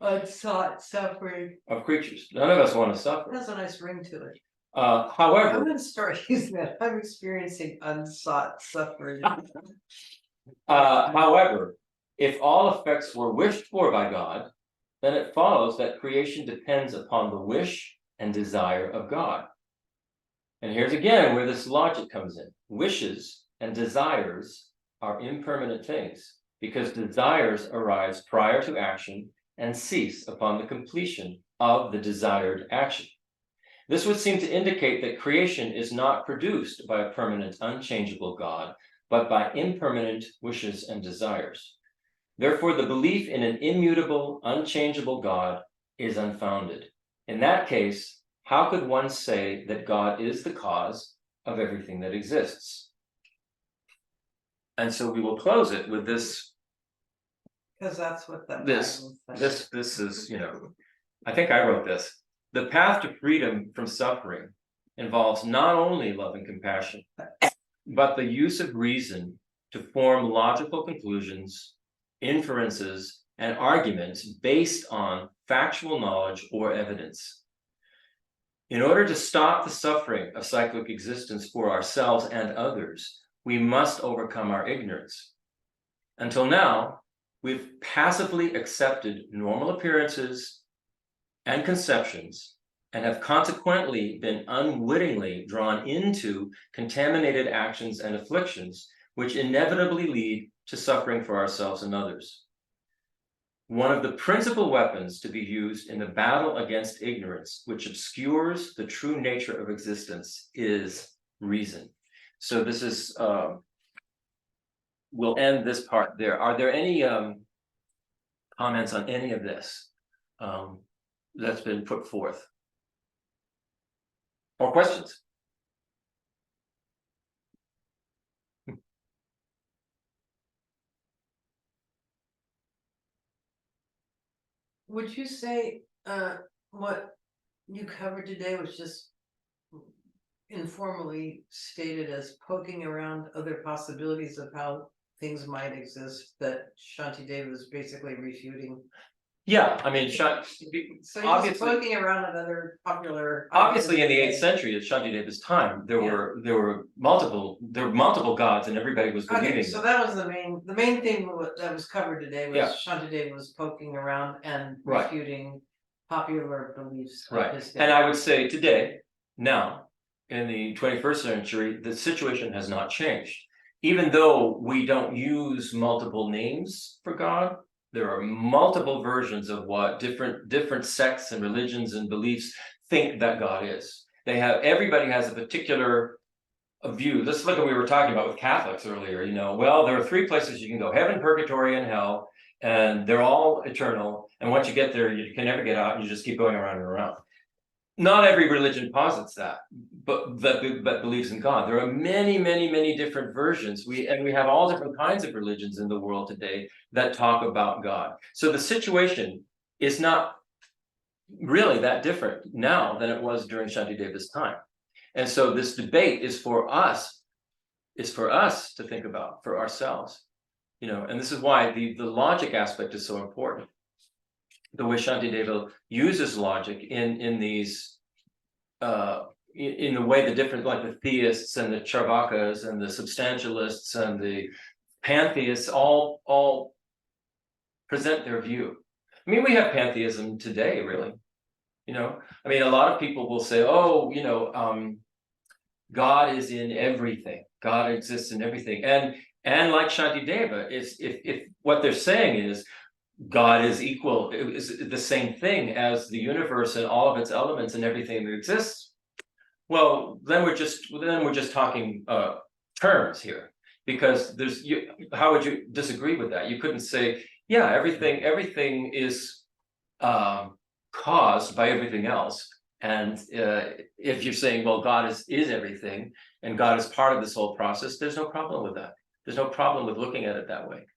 Speaker 2: Unsought suffering.
Speaker 1: Of creatures. None of us want to suffer.
Speaker 2: Has a nice ring to it.
Speaker 1: However,
Speaker 2: I'm gonna start using that. I'm experiencing unsought suffering.
Speaker 1: however, if all effects were wished for by God, then it follows that creation depends upon the wish and desire of God. And here's again where this logic comes in. Wishes and desires are impermanent things, because desires arise prior to action and cease upon the completion of the desired action. This would seem to indicate that creation is not produced by a permanent, unchangeable God, but by impermanent wishes and desires. Therefore, the belief in an immutable, unchangeable God is unfounded. In that case, how could one say that God is the cause of everything that exists? And so we will close it with this.
Speaker 2: Because that's what that.
Speaker 1: This is, I think I wrote this. The path to freedom from suffering involves not only love and compassion, but the use of reason to form logical conclusions, inferences, and arguments based on factual knowledge or evidence. In order to stop the suffering of cyclic existence for ourselves and others, we must overcome our ignorance. Until now, we've passively accepted normal appearances and conceptions and have consequently been unwittingly drawn into contaminated actions and afflictions, which inevitably lead to suffering for ourselves and others. One of the principal weapons to be used in the battle against ignorance, which obscures the true nature of existence, is reason. So this is, we'll end this part there. Are there any comments on any of this that's been put forth? Or questions?
Speaker 2: Would you say what you covered today was just informally stated as poking around other possibilities of how things might exist, that Shantideva is basically refuting?
Speaker 1: Yeah, I mean,
Speaker 2: So he's
Speaker 1: obviously,
Speaker 2: poking around at other popular.
Speaker 1: obviously in the
Speaker 2: ideas
Speaker 1: 8th century at Shantideva's time, there
Speaker 2: Yeah.
Speaker 1: were multiple gods and everybody was believing
Speaker 2: Okay, so
Speaker 1: them.
Speaker 2: that was the main thing that was covered today was
Speaker 1: Yeah.
Speaker 2: Shantideva was poking around and
Speaker 1: Right.
Speaker 2: refuting popular beliefs. of
Speaker 1: Right,
Speaker 2: his
Speaker 1: and
Speaker 2: day.
Speaker 1: I would say today, now, in the 21st century, the situation has not changed. Even though we don't use multiple names for God, there are multiple versions of what different sects and religions and beliefs think that God is. Everybody has a particular view. Let's look at what we were talking about with Catholics earlier, well, there are 3 places you can go: heaven, purgatory, and hell, and they're all eternal. And once you get there, you can never get out, and you just keep going around and around. Not every religion posits that, but believes in God. There are many different versions. We have all different kinds of religions in the world today that talk about God. So the situation is not really that different now than it was during Shantideva's time. And so this debate is for us to think about for ourselves, and this is why the logic aspect is so important. The way Shantideva uses logic in these, in the way the different, like the theists and the Charvakas and the substantialists and the pantheists all present their view. I mean, we have pantheism today, really. I mean, a lot of people will say, God is in everything. God exists in everything. And like Shantideva, if what they're saying is God is equal, is the same thing as the universe and all of its elements and everything that exists, well, then we're just talking terms here, because how would you disagree with that? You couldn't say, yeah, everything is caused by everything else. And if you're saying, well, God is everything and God is part of this whole process, there's no problem with that. There's no problem with looking at it that way.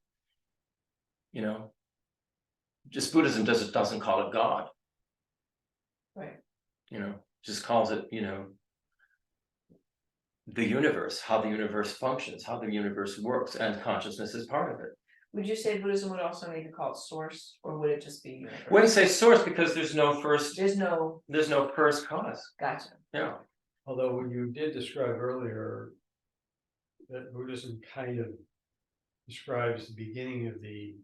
Speaker 1: Just Buddhism doesn't call it God.
Speaker 2: Right.
Speaker 1: Just calls it, the universe, how the universe functions, how the universe works, and consciousness is part of it.
Speaker 4: Would you say Buddhism would also need to call it source, or would it just be universe?
Speaker 1: I wouldn't say source, because there's no first cause.
Speaker 4: Gotcha.
Speaker 1: Yeah.
Speaker 3: Although what you did describe earlier, that Buddhism kind of describes the beginning of the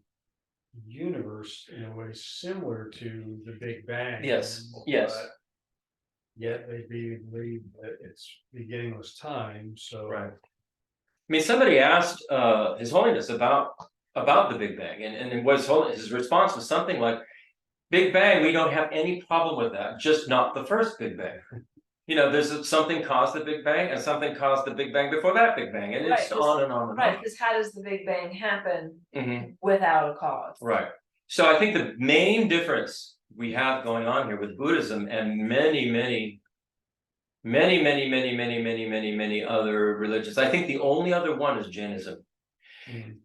Speaker 3: universe in a way similar to the Big Bang.
Speaker 1: Yes.
Speaker 3: but Yet they believe that it's beginningless time, so.
Speaker 1: Right. I mean, somebody asked His Holiness about the Big Bang, and his response was something like, Big Bang, we don't have any problem with that, just not the first Big Bang. You know, there's something caused the Big Bang and something caused the Big Bang before that Big Bang, and it's
Speaker 4: Right,
Speaker 1: on and on and
Speaker 4: Right,
Speaker 1: on.
Speaker 4: because how does the Big Bang happen
Speaker 1: Mhm.
Speaker 4: without a cause?
Speaker 1: Right. So I think the main difference we have going on here with Buddhism and many other religions, I think the only other one is Jainism.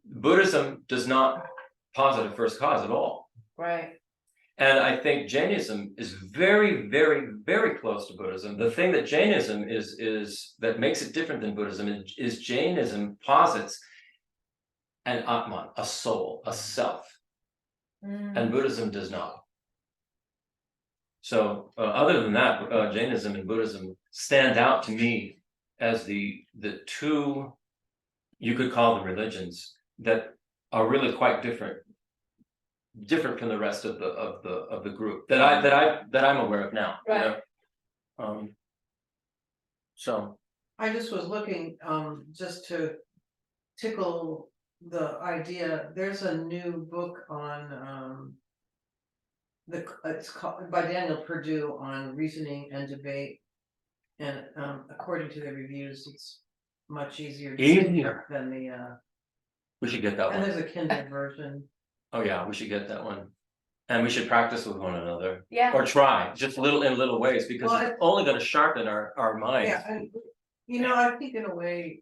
Speaker 1: Buddhism does not posit a first cause at all.
Speaker 4: Right.
Speaker 1: And I think Jainism is very close to Buddhism. The thing that Jainism is that makes it different than Buddhism is Jainism posits an Atman, a soul, a self, and Buddhism does not. So other than that, Jainism and Buddhism stand out to me as the two, you could call them religions, that are really quite different from the rest of the group that I'm aware of now.
Speaker 4: Right.
Speaker 1: You know? So
Speaker 2: I just was looking, just to tickle the idea, there's a new book on, it's called, by Daniel Perdue, on reasoning and debate. And, according to the reviews, it's much easier than the,
Speaker 1: we should get that
Speaker 2: and
Speaker 1: one.
Speaker 2: there's a Kindle version.
Speaker 1: Oh yeah, we should get that one. And we should practice with one another.
Speaker 4: Yeah.
Speaker 1: Or try, just in little ways, because
Speaker 2: Well,
Speaker 1: it's only gonna sharpen our minds.
Speaker 2: Yeah, and, you know, I think in a way,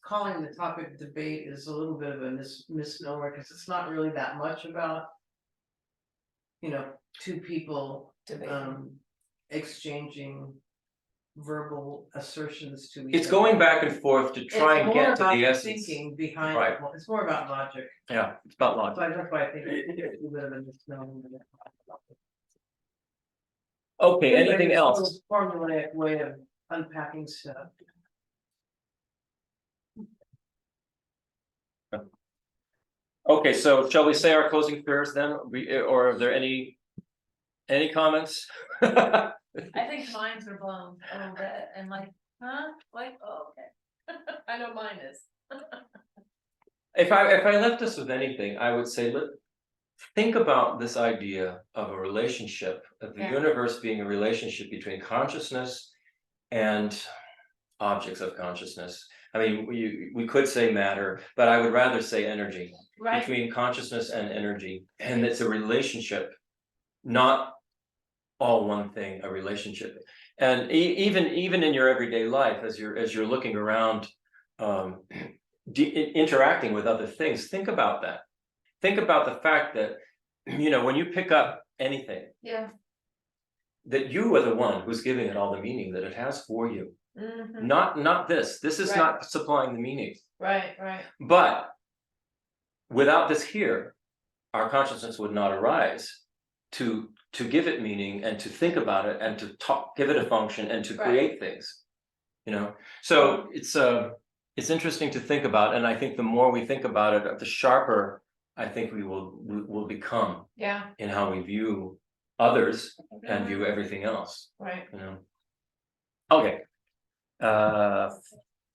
Speaker 2: calling the topic debate is a little bit of a misnomer, because it's not really that much about, you know, two people exchanging verbal assertions to each other.
Speaker 1: It's going back and forth to try and get to the essence.
Speaker 2: Thinking behind,
Speaker 1: Right.
Speaker 2: well, it's more about logic.
Speaker 1: Yeah, it's about
Speaker 2: So
Speaker 1: logic.
Speaker 2: that's why I think it's a little bit of a misnomer.
Speaker 1: Okay,
Speaker 2: Anyway,
Speaker 1: anything
Speaker 2: it's
Speaker 1: else?
Speaker 2: a formulaic way of unpacking stuff.
Speaker 1: Okay, so shall we say our closing prayers then? Or are there any comments?
Speaker 4: I think minds are blown a little bit and like, huh? Like, oh, okay. I know mine is.
Speaker 1: If I left us with anything, I would say, think about this idea of a relationship, of the
Speaker 4: Yeah.
Speaker 1: universe being a relationship between consciousness and objects of consciousness. I mean, we could say matter, but I would rather say energy.
Speaker 4: Right.
Speaker 1: Between consciousness and energy, and it's a relationship, not all one thing, a relationship. And even in your everyday life, as you're looking around, interacting with other things, think about that. Think about the fact that, you know, when you pick up anything,
Speaker 4: Yeah.
Speaker 1: that you are the one who's giving it all the meaning that it has for you.
Speaker 4: Mm-hmm.
Speaker 1: Not this. This is
Speaker 4: Right.
Speaker 1: not supplying the meaning.
Speaker 4: Right.
Speaker 1: But without this here, our consciousness would not arise to give it meaning and to think about it and to give it a function and to
Speaker 4: Right.
Speaker 1: create things. You know, so it's interesting to think about, and I think the more we think about it, the sharper I think we will become.
Speaker 4: Yeah.
Speaker 1: In how we view others and view everything else.
Speaker 4: Right.
Speaker 1: You know. Okay.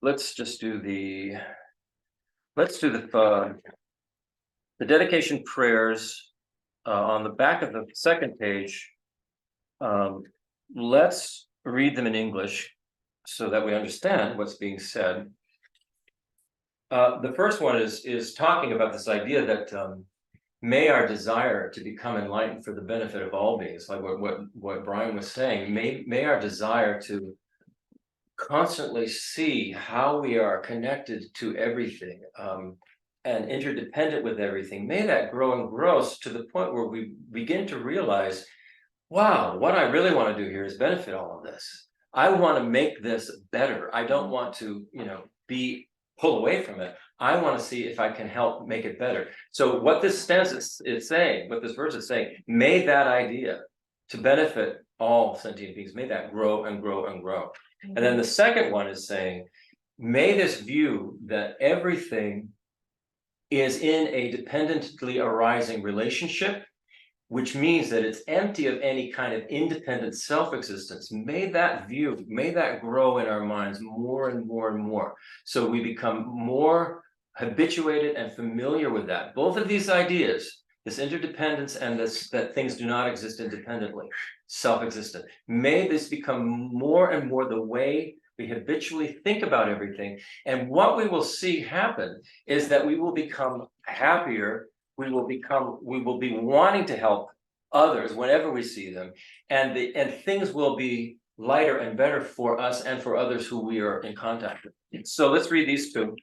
Speaker 1: Let's just do the dedication prayers on the back of the second page. Let's read them in English so that we understand what's being said. The first one is talking about this idea that may our desire to become enlightened for the benefit of all beings, like what Brian was saying, may our desire to constantly see how we are connected to everything and interdependent with everything, may that grow and grow to the point where we begin to realize, wow, what I really want to do here is benefit all of this. I want to make this better. I don't want to, you know, pull away from it. I want to see if I can help make it better. So what this stanza is saying, what this verse is saying, may that idea to benefit all sentient beings, may that grow and grow and grow. And then the second one is saying, may this view that everything is in a dependently arising relationship, which means that it's empty of any kind of independent self-existence. May that view, may that grow in our minds more and more and more. So we become more habituated and familiar with that. Both of these ideas, this interdependence and this, that things do not exist independently, self-existent. May this become more and more the way we habitually think about everything. And what we will see happen is that we will become happier. We will be wanting to help others whenever we see them. And things will be lighter and better for us and for others who we are in contact with. So let's read these two.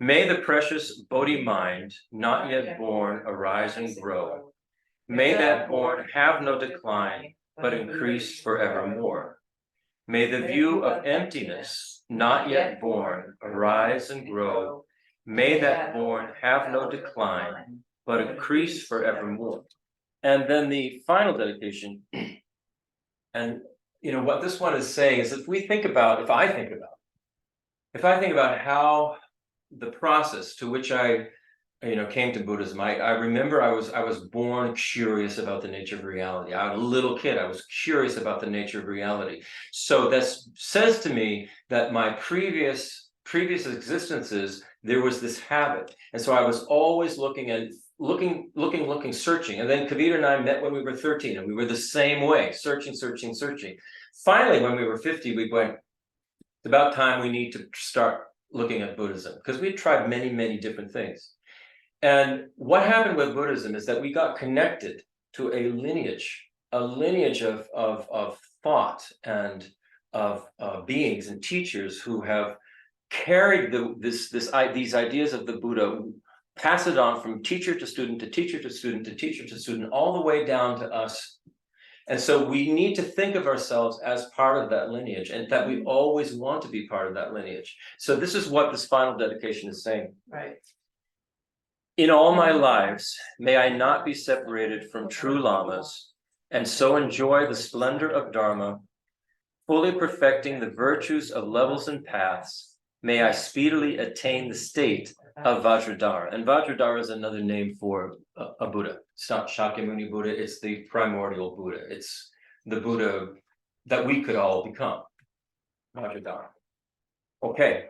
Speaker 1: May the precious Bodhi mind, not yet born, arise and grow. May that born have no decline, but increase forevermore. May the view of emptiness, not yet born, arise and grow. May that born have no decline, but increase forevermore. And then the final dedication, and you know what this one is saying is, if I think about how the process to which I came to Buddhism, I remember I was born curious about the nature of reality. I was a little kid, I was curious about the nature of reality. So that says to me that my previous existences, there was this habit. And so I was always looking, searching. And then Kavita and I met when we were 13, and we were the same way, searching. Finally, when we were 50, we went, it's about time we need to start looking at Buddhism, because we tried many, many different things. And what happened with Buddhism is that we got connected to a lineage of thought and of beings and teachers who have carried these ideas of the Buddha, pass it on from teacher to student to teacher to student to teacher to student, all the way down to us. And so we need to think of ourselves as part of that lineage, and that we always want to be part of that lineage. So this is what this final dedication is saying.
Speaker 2: Right.
Speaker 1: In all my lives, may I not be separated from true lamas, and so enjoy the splendor of Dharma, fully perfecting the virtues of levels and paths. May I speedily attain the state of Vajradhara. And Vajradhara is another name for a Buddha. It's not Shakyamuni Buddha, it's the primordial Buddha. It's the Buddha that we could all become. Vajradhara. Okay.